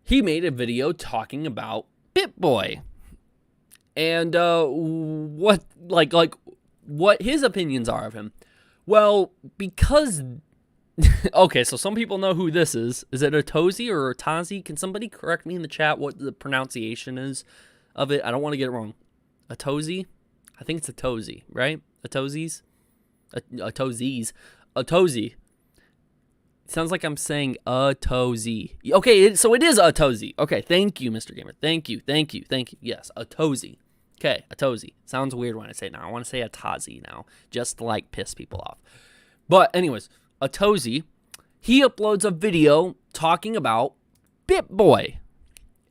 He made a video talking about Bitboy and what his opinions are of him. Well, because okay, so some people know who this is. Is it Atazi or Atazi? Can somebody correct me in the chat what the pronunciation is of it? I don't want to get it wrong. Atazi? I think it's Atazi, right? Atozis? Atozis. Atazi. Sounds like I'm saying Atazi. Okay, so it is Atazi. Okay, thank you, Mr. Gamer. Thank you. Yes, Atazi. Okay, Atazi. Sounds weird when I say it now. I want to say Atazi now, just to like piss people off. But anyways, Atazi, he uploads a video talking about Bitboy.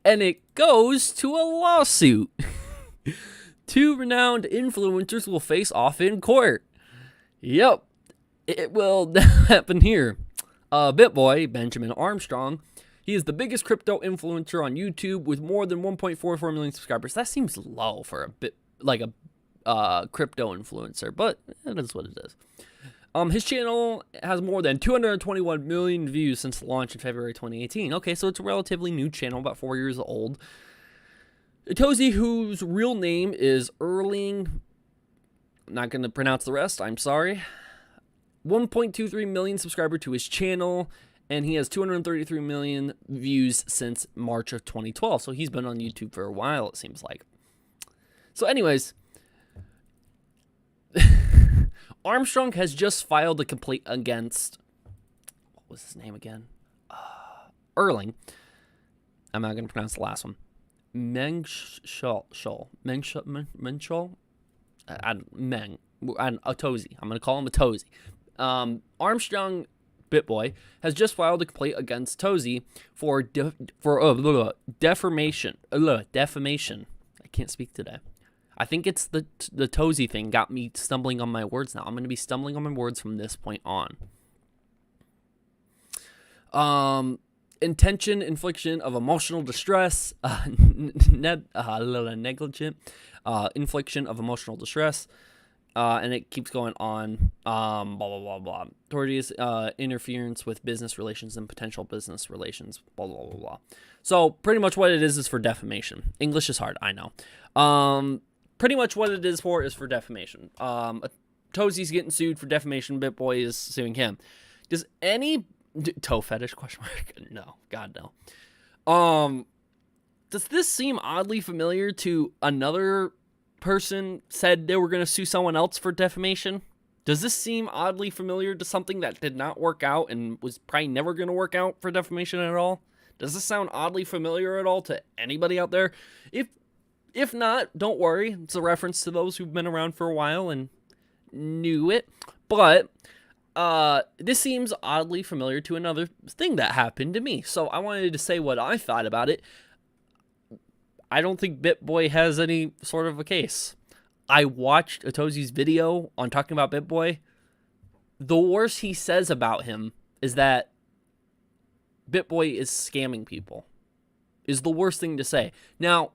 And it goes to a lawsuit. 2 renowned influencers will face off in court. Yep, it will happen here. Bitboy, Benjamin Armstrong, he is the biggest crypto influencer on YouTube with more than 1.44 million subscribers. That seems low for a crypto influencer, but it is what it is. His channel has more than 221 million views since the launch in February 2018. Okay, so it's a relatively new channel, about 4 years old. Itozi, whose real name is Erling, I'm not going to pronounce the rest, I'm sorry. 1.23 million subscriber to his channel, and he has 233 million views since March of 2012. So he's been on YouTube for a while, it seems like. So anyways, Armstrong has just filed a complaint against, what was his name again? Erling. I'm not going to pronounce the last one. Menschel. Atozi. I'm going to call him Atozi. Armstrong Bitboy has just filed a complaint against Tozi for defamation. Defamation. I can't speak today. I think it's the Tozi thing got me stumbling on my words now. I'm going to be stumbling on my words from this point on. Intention, infliction of emotional distress, negligent, infliction of emotional distress, and it keeps going on, blah, blah, blah, blah. Authorities, interference with business relations and potential business relations, blah, blah, blah, blah. So pretty much what it is for defamation. English is hard, I know. Pretty much what it is for defamation. Tozi's getting sued for defamation. Bitboy is suing him. Does any toe fetish question mark? No, God no. Does this seem oddly familiar to another person said they were going to sue someone else for defamation? Does this seem oddly familiar to something that did not work out and was probably never going to work out for defamation at all? Does this sound oddly familiar at all to anybody out there? If not, don't worry. It's a reference to those who've been around for a while and knew it. But this seems oddly familiar to another thing that happened to me. So I wanted to say what I thought about it. I don't think Bitboy has any sort of a case. I watched Atozi's video on talking about Bitboy. The worst he says about him is that Bitboy is scamming people. Is the worst thing to say. Now,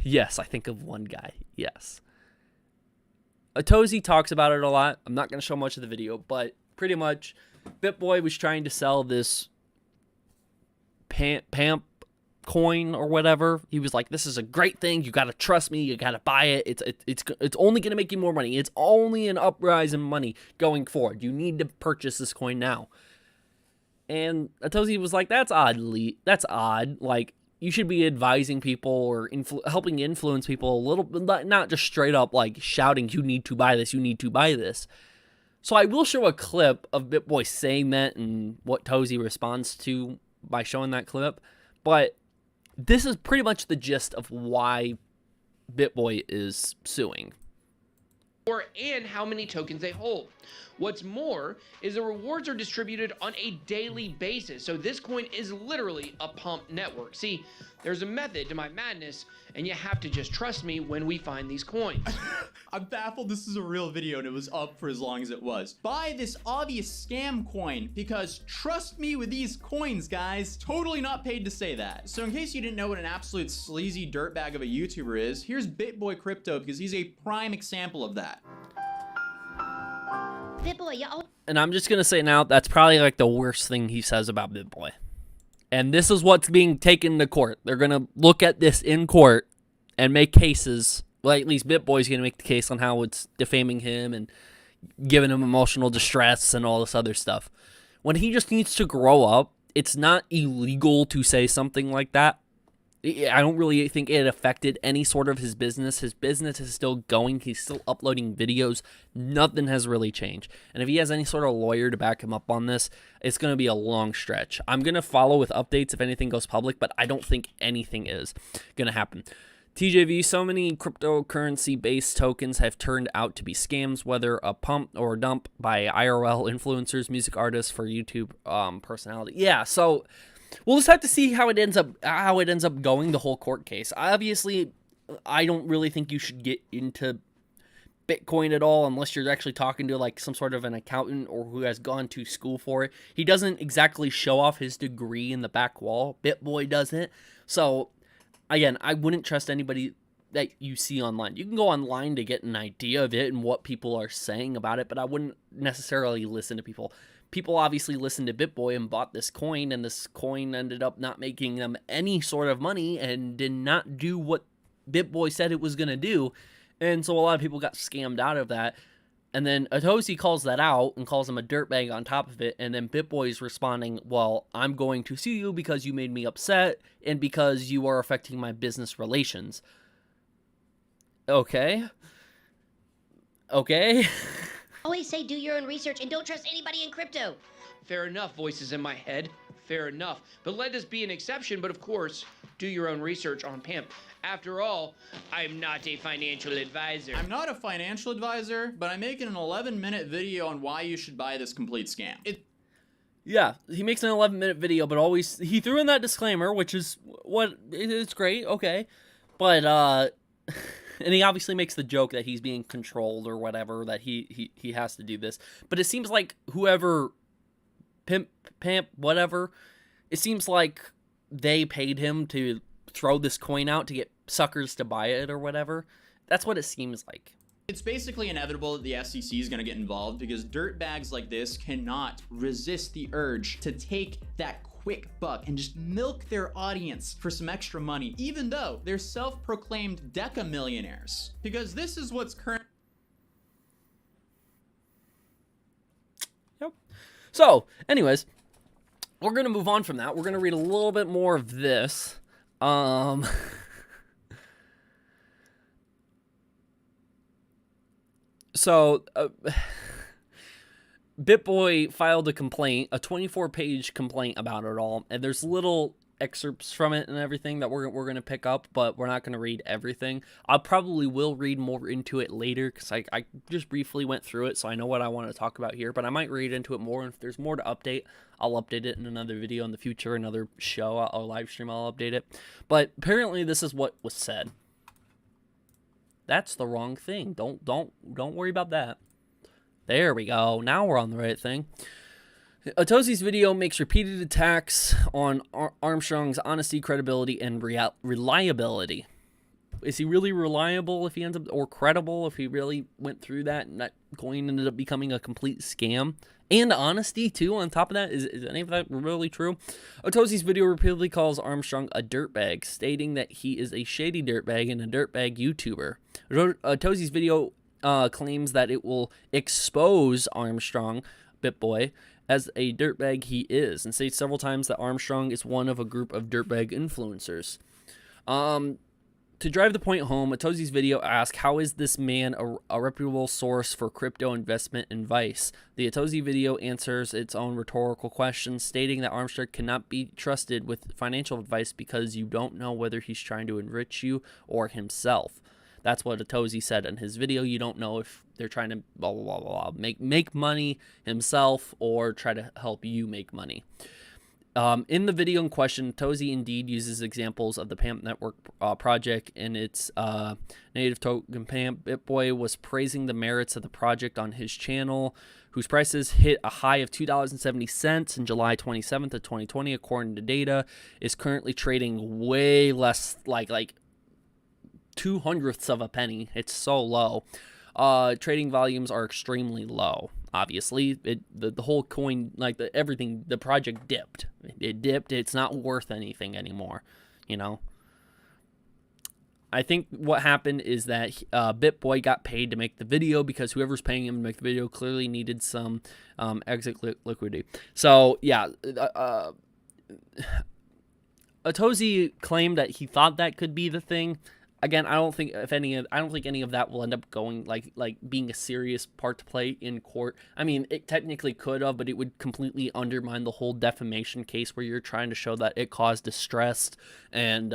yes, I think of one guy. Yes. Atozi talks about it a lot. I'm not going to show much of the video, but pretty much Bitboy was trying to sell this pamp coin or whatever. He was like, this is a great thing. You got to trust me. You got to buy it. It's only going to make you more money. It's only an uprise in money going forward. You need to purchase this coin now. And Atosi was like, that's odd. Like, you should be advising people or helping influence people a little bit, not just straight up like shouting, you need to buy this, you need to buy this. So I will show a clip of Bitboy saying that and what Tozy responds to by showing that clip. But this is pretty much the gist of why Bitboy is suing. And how many tokens they hold. What's more is the rewards are distributed on a daily basis. So this coin is literally a pump network. See, there's a method to my madness, and you have to just trust me when we find these coins. I'm baffled this is a real video and it was up for as long as it was. Buy this obvious scam coin because trust me with these coins, guys. Totally not paid to say that. So in case you didn't know what an absolute sleazy dirtbag of a YouTuber is, here's Bitboy Crypto because he's a prime example of that. Bitboy, and I'm just going to say now, that's probably like the worst thing he says about Bitboy. And this is what's being taken to court. They're going to look at this in court and make cases. Well, at least Bitboy's going to make the case on how it's defaming him and giving him emotional distress and all this other stuff. When he just needs to grow up, it's not illegal to say something like that. I don't really think it affected any sort of his business. His business is still going. He's still uploading videos. Nothing has really changed. And if he has any sort of lawyer to back him up on this, it's going to be a long stretch. I'm going to follow with updates if anything goes public, but I don't think anything is going to happen. TJV, so many cryptocurrency-based tokens have turned out to be scams, whether a pump or a dump by IRL influencers, music artists, for YouTube personality. Yeah, so we'll just have to see how it ends up going, the whole court case. Obviously, I don't really think you should get into Bitcoin at all unless you're actually talking to like some sort of an accountant or who has gone to school for it. He doesn't exactly show off his degree in the back wall. Bitboy doesn't. So again, I wouldn't trust anybody that you see online. You can go online to get an idea of it and what people are saying about it, but I wouldn't necessarily listen to people. People obviously listened to Bitboy and bought this coin, and this coin ended up not making them any sort of money and did not do what Bitboy said it was going to do. And so a lot of people got scammed out of that. And then Atosi calls that out and calls him a dirtbag on top of it. And then Bitboy's responding, well, I'm going to sue you because you made me upset and because you are affecting my business relations. Okay. always say do your own research and don't trust anybody in crypto. Fair enough, voices in my head. Fair enough. But let this be an exception, but of course, do your own research on Pimp. After all, I'm not a financial advisor. I'm not a financial advisor, but I'm making an 11-minute video on why you should buy this complete scam. Yeah, he makes an 11-minute video, but always he threw in that disclaimer, which is what it's great, okay. But and he obviously makes the joke that he's being controlled or whatever, that he has to do this. But it seems like whoever pimp whatever, it seems like they paid him to throw this coin out to get suckers to buy it or whatever. That's what it seems like. It's basically inevitable that the SEC is going to get involved because dirtbags like this cannot resist the urge to take that quick buck and just milk their audience for some extra money, even though they're self-proclaimed deca millionaires. Because this is what's current. Yep. So, anyways, we're going to move on from that. We're going to read a little bit more of this. So, Bitboy filed a complaint, a 24-page complaint about it all, and there's little excerpts from it and everything that we're going to pick up, but we're not going to read everything. I probably will read more into it later, because I just briefly went through it, so I know what I want to talk about here, but I might read into it more, and if there's more to update, I'll update it in another video in the future, another show, I'll live stream, I'll update it. But apparently this is what was said. That's the wrong thing. Don't worry about that. There we go. Now we're on the right thing. Atosi's video makes repeated attacks on Armstrong's honesty, credibility, and reliability. is he really reliable if he ends up, or credible if he really went through that and that coin ended up becoming a complete scam? And honesty too on top of that, is any of that really true? Otozi's video repeatedly calls Armstrong a dirtbag, stating that he is a shady dirtbag and a dirtbag YouTuber. Otozi's video claims that it will expose Armstrong, Bitboy, as a dirtbag he is, and states several times that Armstrong is one of a group of dirtbag influencers. To drive the point home, Otozi's video asks, how is this man a reputable source for crypto investment advice? The Otozi video answers its own rhetorical question, stating that Armstrong cannot be trusted with financial advice because you don't know whether he's trying to enrich you or himself. That's what Otozi said in his video. You don't know if they're trying to blah, blah, blah, blah, make money himself or try to help you make money. In the video in question, Otozi indeed uses examples of the PAMP network project and its native token PAMP. Bitboy was praising the merits of the project on his channel, whose prices hit a high of $2.70 in July 27th of 2020, according to data, is currently trading way less, like 2/100ths of a penny. It's so low. Trading volumes are extremely low. Obviously, the whole coin, like everything, the project dipped. It dipped. It's not worth anything anymore, you know. I think what happened is that Bitboy got paid to make the video because whoever's paying him to make the video clearly needed some exit liquidity. So yeah, Otozi claimed that he thought that could be the thing. Again, I don't think any of that will end up going like being a serious part to play in court. I mean, it technically could have, but it would completely undermine the whole defamation case where you're trying to show that it caused distress and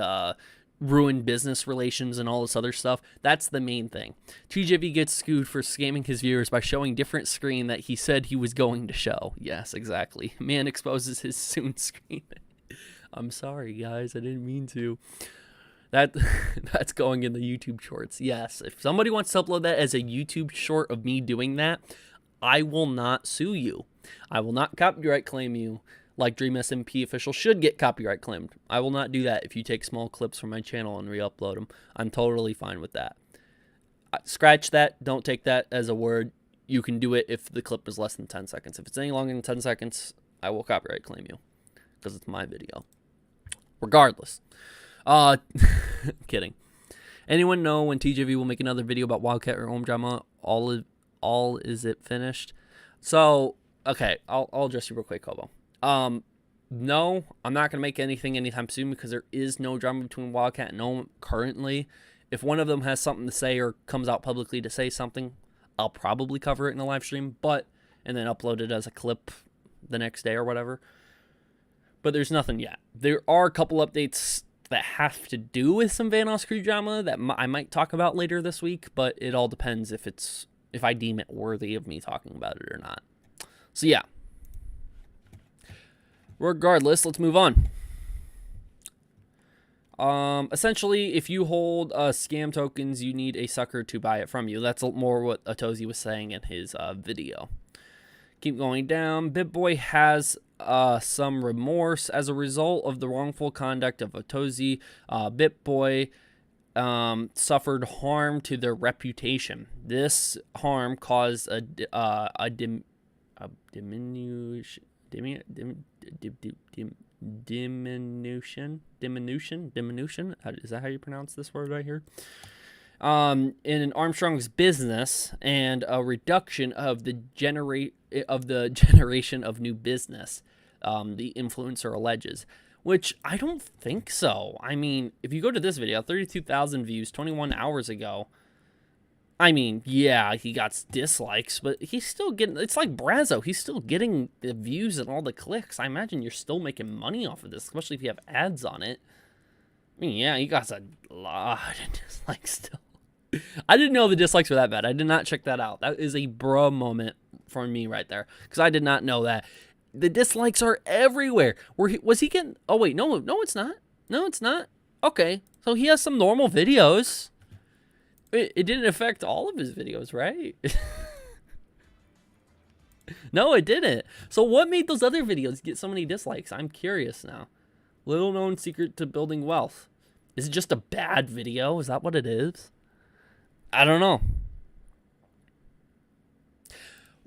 ruined business relations and all this other stuff. That's the main thing. TJV gets screwed for scamming his viewers by showing different screen that he said he was going to show. Yes, exactly. Man exposes his soon screen. I'm sorry, guys. I didn't mean to. That's going in the YouTube shorts. Yes, if somebody wants to upload that as a YouTube short of me doing that, I will not sue you. I will not copyright claim you like Dream SMP official should get copyright claimed. I will not do that if you take small clips from my channel and re-upload them. I'm totally fine with that. Scratch that. Don't take that as a word. You can do it if the clip is less than 10 seconds. If it's any longer than 10 seconds, I will copyright claim you because it's my video. Regardless. Kidding. Anyone know when TJV will make another video about Wildcat or home drama? All is it finished? So, okay, I'll address you real quick, Kobo. No, I'm not gonna make anything anytime soon because there is no drama between Wildcat and Gnome currently. If one of them has something to say or comes out publicly to say something, I'll probably cover it in a live stream, and then upload it as a clip the next day or whatever. But there's nothing yet. There are a couple updates that have to do with some Vanoss crew drama that I might talk about later this week, but it all depends if I deem it worthy of me talking about it or not. So yeah. Regardless, let's move on. Essentially, if you hold scam tokens, you need a sucker to buy it from you. That's more what Otozi was saying in his video. Keep going down. Bitboy has some remorse as a result of the wrongful conduct of Otozi. Bitboy suffered harm to their reputation. This harm caused a diminution. Is that how you pronounce this word right here? In Armstrong's business and a reduction of the generation of new business, the influencer alleges, which I don't think so. I mean, if you go to this video, 32,000 views 21 hours ago. I mean, yeah, he got dislikes, but he's still getting, it's like Brazzo, he's still getting the views and all the clicks. I imagine you're still making money off of this, especially if you have ads on it. I mean, yeah, he got a lot of dislikes still. I didn't know the dislikes were that bad. I did not check that out. That is a bruh moment for me right there, because I did not know that. The dislikes are everywhere. Was he getting, oh wait, no, it's not. No, it's not. Okay, so he has some normal videos. It didn't affect all of his videos, right? No, it didn't. So what made those other videos get so many dislikes? I'm curious now. Little known secret to building wealth. Is it just a bad video? Is that what it is? I don't know.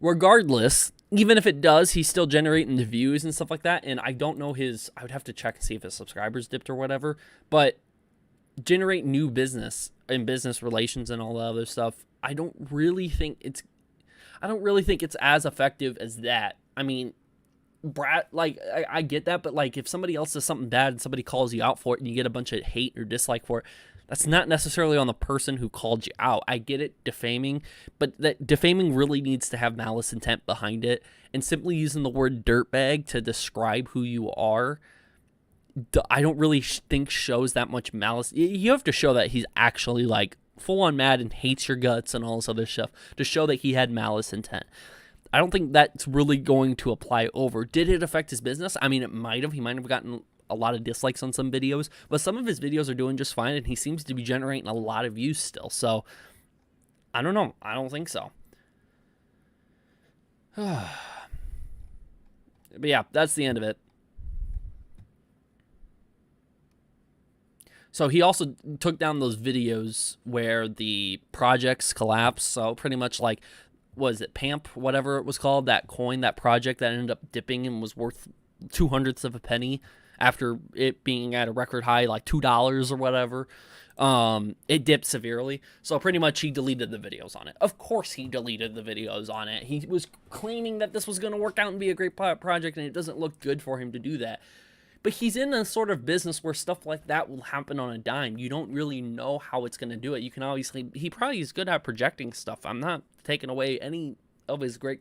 Regardless, even if it does, he's still generating the views and stuff like that. And I don't know I would have to check and see if his subscribers dipped or whatever. But generate new business and business relations and all that other stuff. I don't really think it's as effective as that. I mean, like, I get that, but like, if somebody else does something bad and somebody calls you out for it and you get a bunch of hate or dislike for it, that's not necessarily on the person who called you out. I get it, defaming, but that defaming really needs to have malice intent behind it. And simply using the word dirtbag to describe who you are, I don't really think shows that much malice. You have to show that he's actually like full on mad and hates your guts and all this other stuff to show that he had malice intent. I don't think that's really going to apply over. Did it affect his business? I mean, it might have. He might have gotten a lot of dislikes on some videos, but some of his videos are doing just fine, and he seems to be generating a lot of views still. So, I don't know. I don't think so. But yeah, that's the end of it. So he also took down those videos where the projects collapsed. So pretty much like, was it PAMP, whatever it was called, that coin, that project that ended up dipping and was worth 0.02 of a penny after it being at a record high, like $2 or whatever. It dipped severely. So pretty much he deleted the videos on it. Of course he deleted the videos on it. He was claiming that this was going to work out and be a great project, and it doesn't look good for him to do that. But he's in a sort of business where stuff like that will happen on a dime. You don't really know how it's going to do it. You can obviously, he probably is good at projecting stuff. I'm not taking away any of his great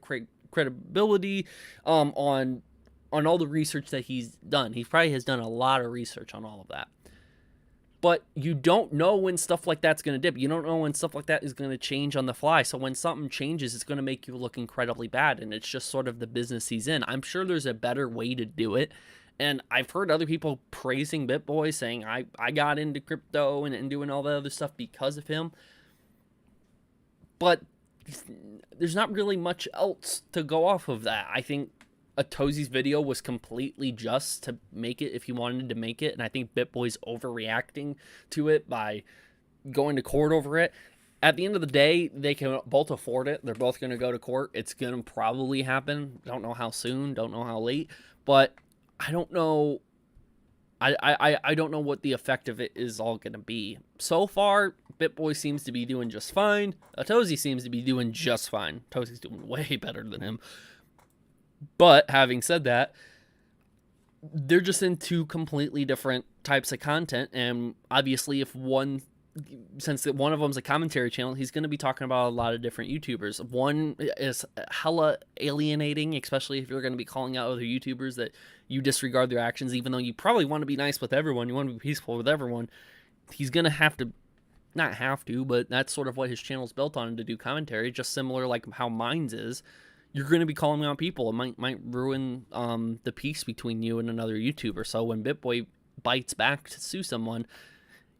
credibility on all the research that he's done. He probably has done a lot of research on all of that. But you don't know when stuff like that's going to dip. You don't know when stuff like that is going to change on the fly. So when something changes, it's going to make you look incredibly bad. And it's just sort of the business he's in. I'm sure there's a better way to do it. And I've heard other people praising Bitboy, saying I got into crypto and doing all that other stuff because of him. But there's not really much else to go off of that. I think Atozi's video was completely just to make it if he wanted to make it. And I think Bitboy's overreacting to it by going to court over it. At the end of the day, they can both afford it. They're both going to go to court. It's going to probably happen. Don't know how soon. Don't know how late. But I don't know. I don't know what the effect of it is all going to be. So far, Bitboy seems to be doing just fine. Atozi seems to be doing just fine. Atozi's doing way better than him. But having said that, they're just in two completely different types of content. And obviously, since one of them's a commentary channel, he's going to be talking about a lot of different YouTubers. One is hella alienating, especially if you're going to be calling out other YouTubers that you disregard their actions, even though you probably want to be nice with everyone. You want to be peaceful with everyone. He's going to have to, not have to, but that's sort of what his channel's built on, to do commentary, just similar like how mine's is. You're going to be calling out people. It might ruin the peace between you and another YouTuber. So when Bitboy bites back to sue someone,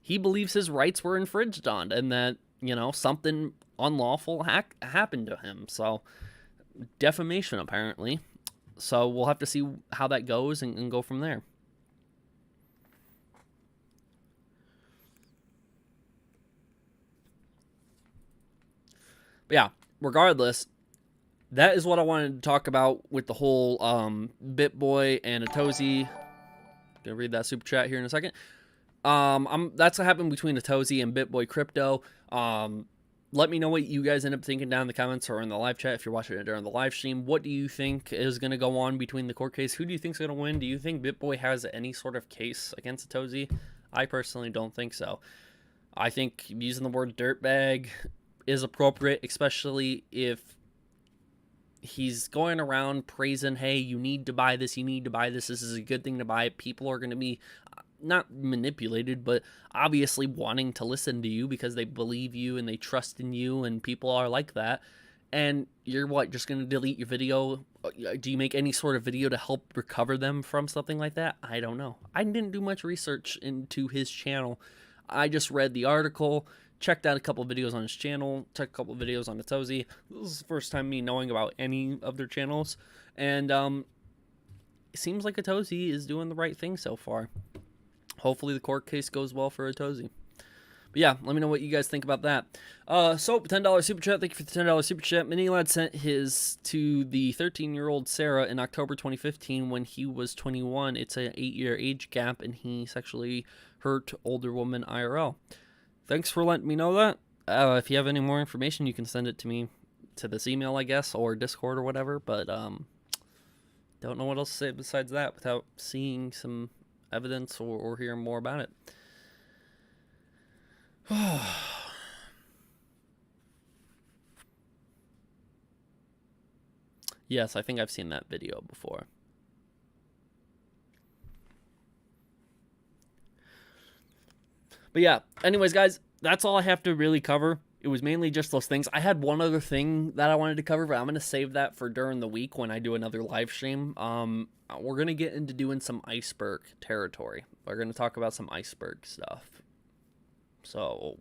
he believes his rights were infringed on and that, something unlawful happened to him. So defamation, apparently. So we'll have to see how that goes and go from there. But yeah, regardless, that is what I wanted to talk about with the whole Bitboy and Atozi. Gonna read that super chat here in a second. That's what happened between Atozi and Bitboy Crypto. Let me know what you guys end up thinking down in the comments or in the live chat if you're watching it during the live stream. What do you think is going to go on between the court case? Who do you think is going to win? Do you think Bitboy has any sort of case against Atozi? I personally don't think so. I think using the word dirtbag is appropriate, especially if he's going around praising, hey, you need to buy this, this is a good thing to buy. People are going to be not manipulated, but obviously wanting to listen to you because they believe you and they trust in you, and people are like that. And you're just going to delete your video? Do you make any sort of video to help recover them from something like that? I don't know. I didn't do much research into his channel. I just read the article, checked out a couple of videos on his channel, checked a couple of videos on Atozi. This is the first time me knowing about any of their channels. And it seems like Atozi is doing the right thing so far. hopefully the court case goes well for Atozy. But yeah, let me know what you guys think about that. So, $10 Super Chat. Thank you for the $10 Super Chat. Mini Lad sent his to the 13-year-old Sarah in October 2015 when he was 21. It's an 8-year age gap, and he sexually hurt older woman IRL. Thanks for letting me know that. If you have any more information, you can send it to me to this email, I guess, or Discord or whatever. But don't know what else to say besides that without seeing some evidence or hearing more about it. Yes, I think I've seen that video before. But yeah, anyways, guys, that's all I have to really cover. It was mainly just those things. I had one other thing that I wanted to cover, but I'm going to save that for during the week when I do another live stream. We're going to get into doing some iceberg territory. We're going to talk about some iceberg stuff. So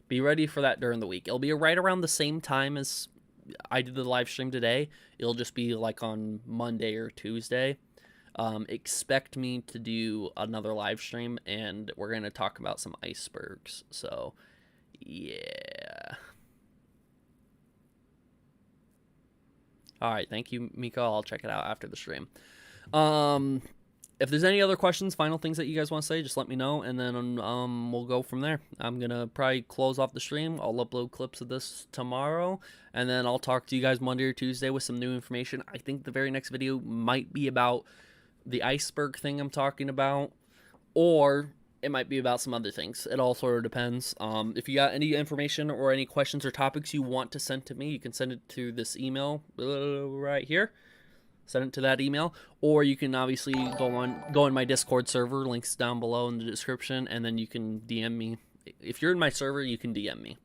be ready for that during the week. It'll be right around the same time as I did the live stream today. It'll just be like on Monday or Tuesday. Expect me to do another live stream, and we're going to talk about some icebergs. So, yeah. All right, thank you, Miko. I'll check it out after the stream. If there's any other questions, final things that you guys want to say, just let me know, and then we'll go from there. I'm going to probably close off the stream. I'll upload clips of this tomorrow, and then I'll talk to you guys Monday or Tuesday with some new information. I think the very next video might be about the iceberg thing I'm talking about, or it might be about some other things. It all sort of depends. If you got any information or any questions or topics you want to send to me, you can send it to this email right here. Send it to that email, or you can obviously go on my Discord server. Links down below in the description, and then you can DM me. If you're in my server, you can DM me.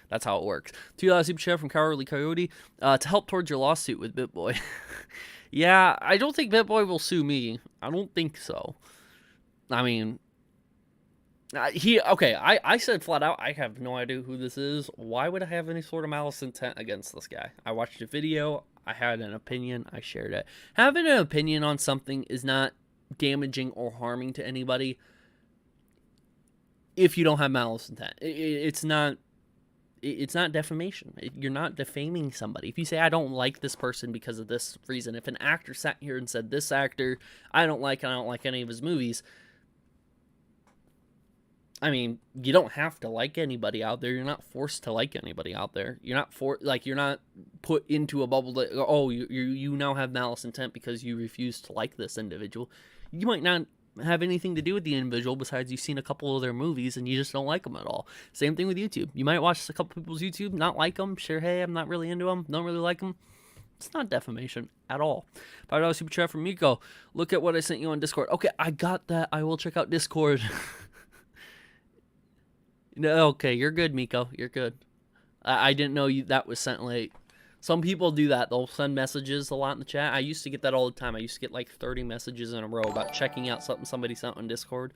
That's how it works. $2 Super Chat from Cowardly Coyote to help towards your lawsuit with Bitboy. Yeah, I don't think Bitboy will sue me. I don't think so. I mean, I said flat out, I have no idea who this is. Why would I have any sort of malice intent against this guy? I watched a video. I had an opinion. I shared it. Having an opinion on something is not damaging or harming to anybody if you don't have malice intent. It's not defamation. You're not defaming somebody. If you say, I don't like this person because of this reason, if an actor sat here and said, this actor, I don't like any of his movies, I mean, you don't have to like anybody out there. You're not forced to like anybody out there. You're not put into a bubble that, oh, you now have malice intent because you refuse to like this individual. You might not have anything to do with the individual besides you've seen a couple of their movies and you just don't like them at all. Same thing with YouTube. You might watch a couple people's YouTube, not like them, share, hey, I'm not really into them, don't really like them. It's not defamation at all. $5 Super Chat from Miko. Look at what I sent you on Discord. Okay, I got that. I will check out Discord. No, okay, you're good, Miko. You're good. I didn't know that was sent late. Some people do that. They'll send messages a lot in the chat. I used to get that all the time. I used to get like 30 messages in a row about checking out something somebody sent on Discord.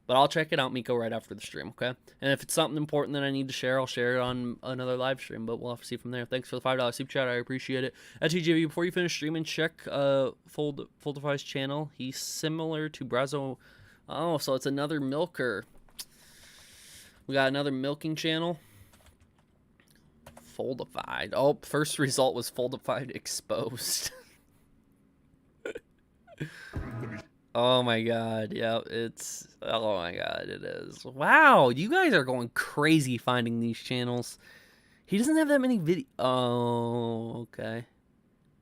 But I'll check it out, Miko, right after the stream, okay? And if it's something important that I need to share, I'll share it on another live stream. But we'll have to see from there. Thanks for the $5 Super Chat. I appreciate it. At TJV, before you finish streaming, check Foldify's channel. He's similar to Braso. Oh, so it's another milker. We got another milking channel. Foldified. Oh, first result was Foldified exposed. Oh my god. Yeah, oh my god, it is. Wow, you guys are going crazy finding these channels. He doesn't have that many videos. Oh, okay.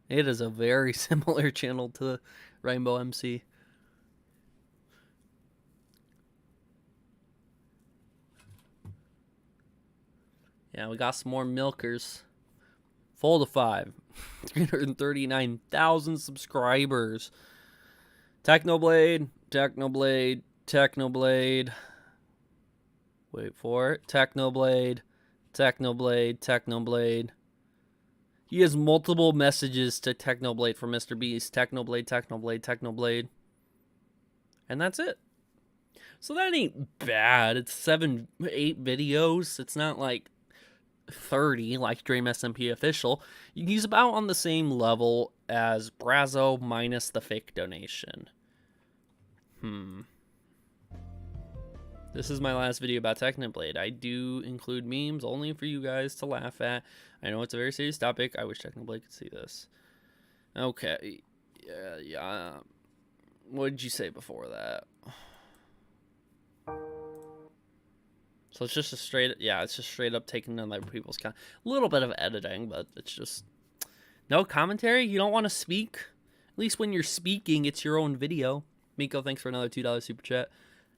It is a very similar channel to Rainbow MC. Yeah, we got some more milkers. Foldify. 339,000 subscribers. Technoblade. Wait for it. Technoblade. He has multiple messages to Technoblade from Mr. Beast. Technoblade. And that's it. So that ain't bad. It's 7-8 videos. It's not like 30 like Dream SMP Official. He's about on the same level as Brazzo minus the fake donation. This is my last video about Technoblade. I do include memes only for you guys to laugh at. I know it's a very serious topic. I wish Technoblade could see this. Okay. Yeah. What did you say before that? So it's just a straight, it's just straight up taking in other people's a little bit of editing, but it's just no commentary. You don't want to speak. At least when you're speaking, it's your own video. Miko, thanks for another $2 super chat.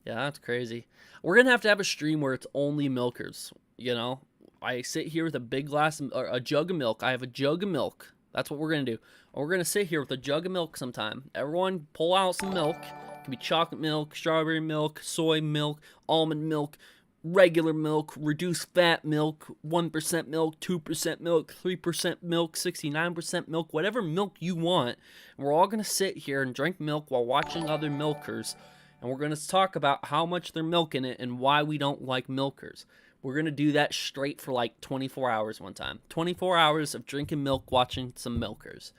Yeah, that's crazy. We're gonna have to have a stream where it's only milkers. You know, I sit here with a big glass or a jug of milk. I have a jug of milk. That's what we're gonna do. We're gonna sit here with a jug of milk sometime. Everyone, pull out some milk. It can be chocolate milk, strawberry milk, soy milk, almond milk, regular milk, reduced fat milk, 1% milk, 2% milk, 3% milk, 69% milk, whatever milk you want. And we're all going to sit here and drink milk while watching other milkers. And we're going to talk about how much they're milking it and why we don't like milkers. We're going to do that straight for like 24 hours one time. 24 hours of drinking milk, watching some milkers.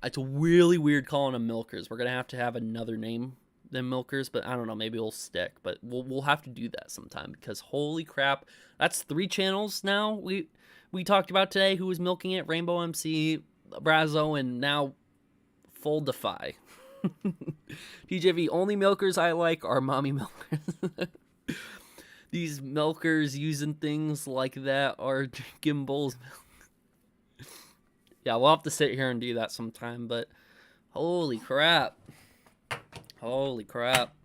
It's really weird calling them milkers. We're going to have another name than milkers, but I don't know, maybe it'll stick, but we'll have to do that sometime, because holy crap, that's 3 channels now we talked about today who was milking it: Rainbow MC, Brazzo, and now Full Defy. TJV, only milkers I like are mommy milkers. These milkers using things like that are drinking bulls milk. Yeah, we'll have to sit here and do that sometime, but holy crap. Holy crap.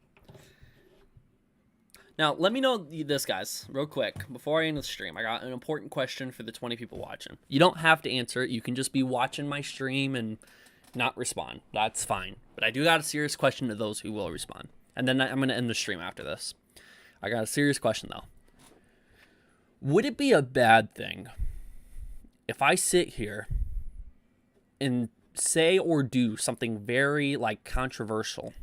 Now, let me know this, guys, real quick, before I end the stream. I got an important question for the 20 people watching. You don't have to answer it. You can just be watching my stream and not respond. That's fine. But I do got a serious question to those who will respond. And then I'm going to end the stream after this. I got a serious question, though. Would it be a bad thing if I sit here and say or do something very, like, controversial?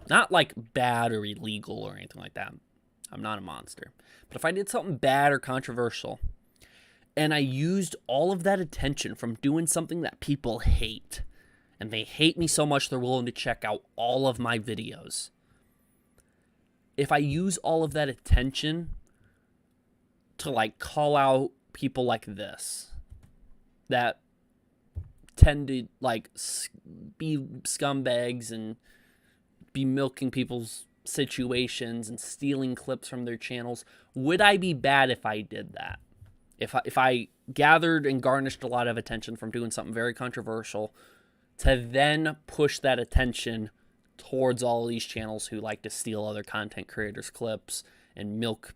Not like bad or illegal or anything like that. I'm not a monster. But if I did something bad or controversial, and I used all of that attention from doing something that people hate, and they hate me so much they're willing to check out all of my videos. If I use all of that attention to, like, call out people like this, that tend to, like, be scumbags and be milking people's situations and stealing clips from their channels, would I be bad if I did that? If I gathered and garnished a lot of attention from doing something very controversial to then push that attention towards all these channels who like to steal other content creators' clips and milk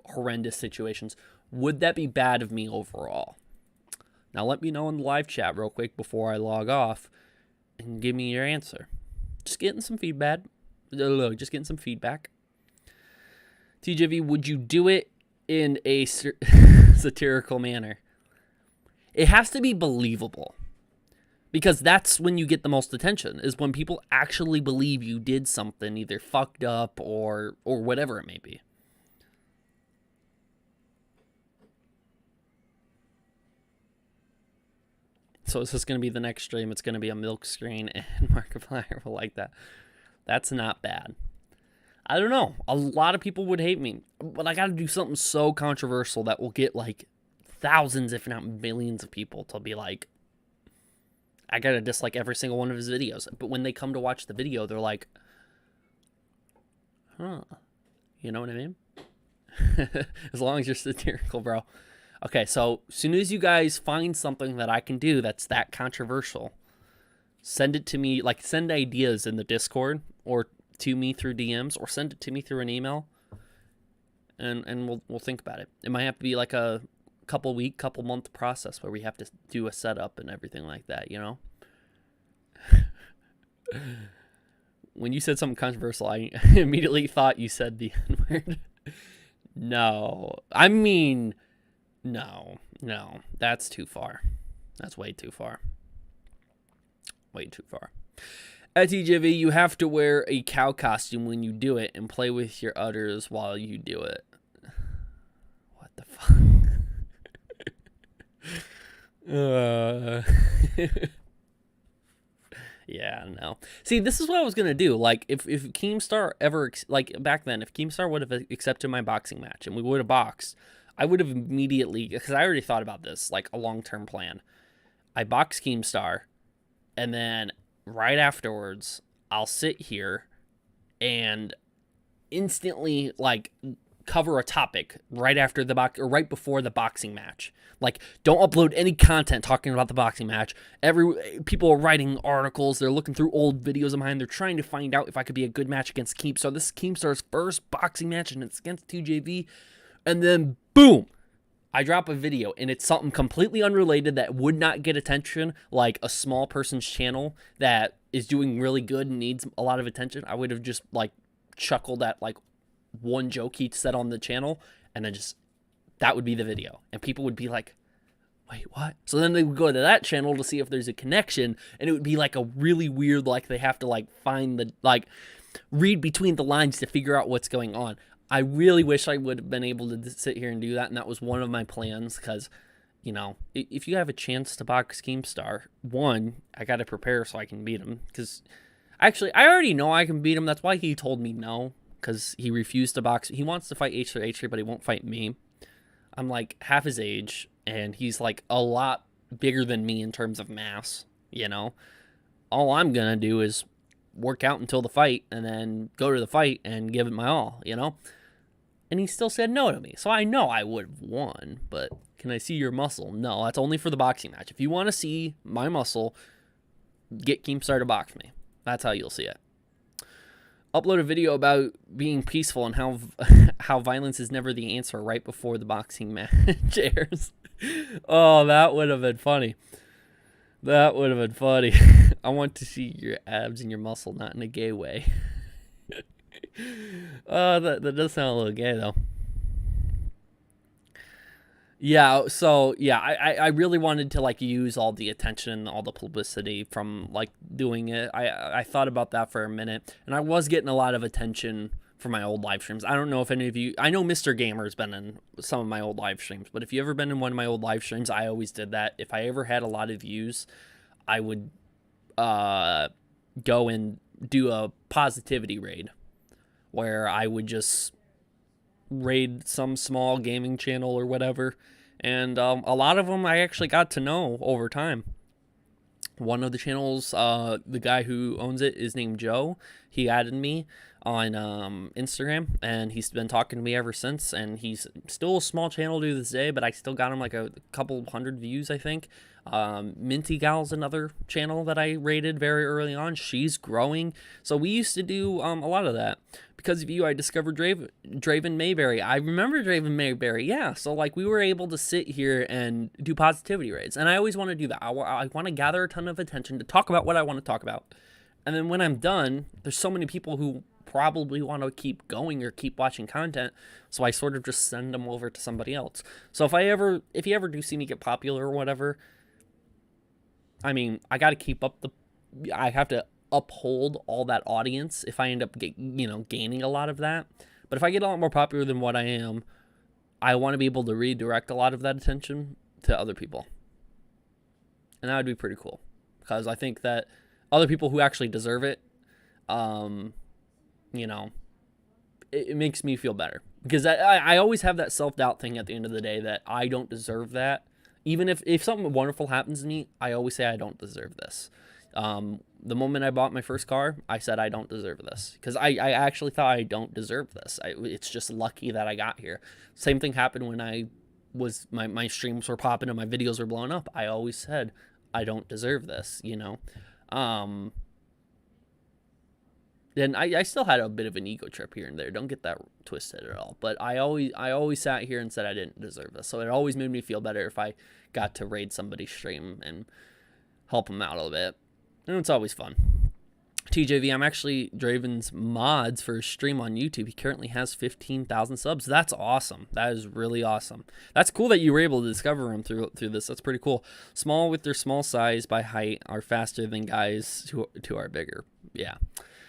horrendous situations, would that be bad of me overall? Now let me know in the live chat real quick before I log off and give me your answer. Just getting some feedback. Just getting some feedback. TJV, would you do it in a satirical manner? It has to be believable. Because that's when you get the most attention, is when people actually believe you did something either fucked up or whatever it may be. So is this going to be the next stream? It's going to be a milk screen, and Markiplier will like that. That's not bad. I don't know. A lot of people would hate me, but I got to do something so controversial that will get like thousands, if not millions of people to be like, I got to dislike every single one of his videos. But when they come to watch the video, they're like, huh. You know what I mean? As long as you're satirical, bro. Okay, so as soon as you guys find something that I can do that's that controversial, send it to me. Like, send ideas in the Discord or to me through DMs, or send it to me through an email, and we'll think about it. It might have to be like a couple month process where we have to do a setup and everything like that, you know? When you said something controversial, I immediately thought you said the N-word. No. I mean, no. That's too far. That's way too far. Way too far. At TJV, you have to wear a cow costume when you do it and play with your udders while you do it. What the fuck? Yeah, no. See, this is what I was gonna do. Like, if Keemstar ever, like back then, if Keemstar would have accepted my boxing match and we would have boxed, I would have immediately, because I already thought about this, like a long-term plan. I box Keemstar, and then right afterwards, I'll sit here and instantly like cover a topic right after the box or right before the boxing match. Like, don't upload any content talking about the boxing match. People are writing articles, they're looking through old videos of mine, they're trying to find out if I could be a good match against Keemstar. This is Keemstar's first boxing match and it's against TJV. And then boom, I drop a video and it's something completely unrelated that would not get attention, like a small person's channel that is doing really good and needs a lot of attention. I would have just like chuckled at like one joke he said on the channel, and then just that would be the video, and people would be like, wait, what? So then they would go to that channel to see if there's a connection, and it would be like a really weird, like they have to like find the, like read between the lines to figure out what's going on. I really wish I would have been able to sit here and do that, and that was one of my plans, because you know, if you have a chance to box Keemstar, one, I got to prepare so I can beat him, because actually I already know I can beat him. That's why he told me no, because he refused to box. He wants to fight H3, but he won't fight me. I'm like half his age, and he's like a lot bigger than me in terms of mass, you know? All I'm going to do is work out until the fight, and then go to the fight and give it my all, you know? And he still said no to me. So I know I would have won, but can I see your muscle? No, that's only for the boxing match. If you want to see my muscle, get Keemstar to box me. That's how you'll see it. Upload a video about being peaceful and how violence is never the answer right before the boxing match airs. Oh, that would have been funny. That would have been funny. I want to see your abs and your muscle, not in a gay way. That does sound a little gay, though. Yeah, so, yeah, I really wanted to, like, use all the attention, all the publicity from, like, doing it. I thought about that for a minute, and I was getting a lot of attention from my old live streams. I don't know if any of you... I know Mr. Gamer's been in some of my old live streams, but if you ever been in one of my old live streams, I always did that. If I ever had a lot of views, I would go and do a positivity raid, where I would just raid some small gaming channel or whatever, and a lot of them I actually got to know over time. One of the channels, the guy who owns it is named Joe. He added me on Instagram, and he's been talking to me ever since, and he's still a small channel to this day, but I still got him like a couple hundred views, I think. Minty Gal's another channel that I rated very early on. She's growing. So we used to do a lot of that. Because of you, I discovered Draven Mayberry. I remember Draven Mayberry, yeah. So like we were able to sit here and do positivity raids. And I always want to do that. I want to gather a ton of attention to talk about what I want to talk about. And then when I'm done, there's so many people who probably want to keep going or keep watching content, so I sort of just send them over to somebody else. So if you ever do see me get popular or whatever, I mean, I got to keep up I have to uphold all that audience if I end up gaining a lot of that. But if I get a lot more popular than what I am, I want to be able to redirect a lot of that attention to other people. And that would be pretty cool, because I think that other people who actually deserve it, it makes me feel better, because I always have that self-doubt thing at the end of the day that I don't deserve that. Even if something wonderful happens to me, I always say I don't deserve this. The moment I bought my first car, I said I don't deserve this, because I actually thought I don't deserve this. It's just lucky that I got here. Same thing happened when my streams were popping and my videos were blowing up. I always said I don't deserve this, Then I still had a bit of an ego trip here and there. Don't get that twisted at all. But I always sat here and said I didn't deserve this. So it always made me feel better if I got to raid somebody's stream and help them out a little bit. And it's always fun. TJV, I'm actually Draven's mods for his stream on YouTube. He currently has 15,000 subs. That's awesome. That is really awesome. That's cool that you were able to discover him through this. That's pretty cool. Small with their small size by height are faster than guys who are bigger. Yeah.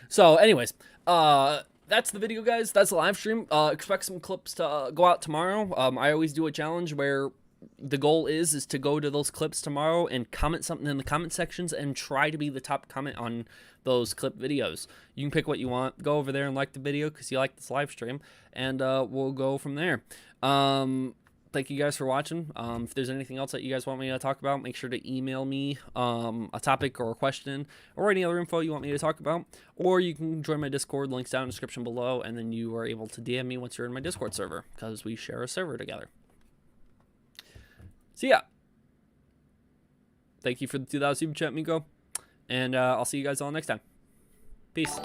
So anyways, that's the video, guys. That's the live stream. Expect some clips to go out tomorrow. I always do a challenge where the goal is to go to those clips tomorrow and comment something in the comment sections and try to be the top comment on those clip videos. You can pick what you want. Go over there and like the video because you like this live stream, and we'll go from there. Thank you guys for watching. If there's anything else that you guys want me to talk about, make sure to email me a topic or a question or any other info you want me to talk about. Or you can join my Discord, links down in the description below, and then you are able to DM me once you're in my Discord server because we share a server together. So yeah, thank you for the $2 super chat, Miko, and I'll see you guys all next time. Peace.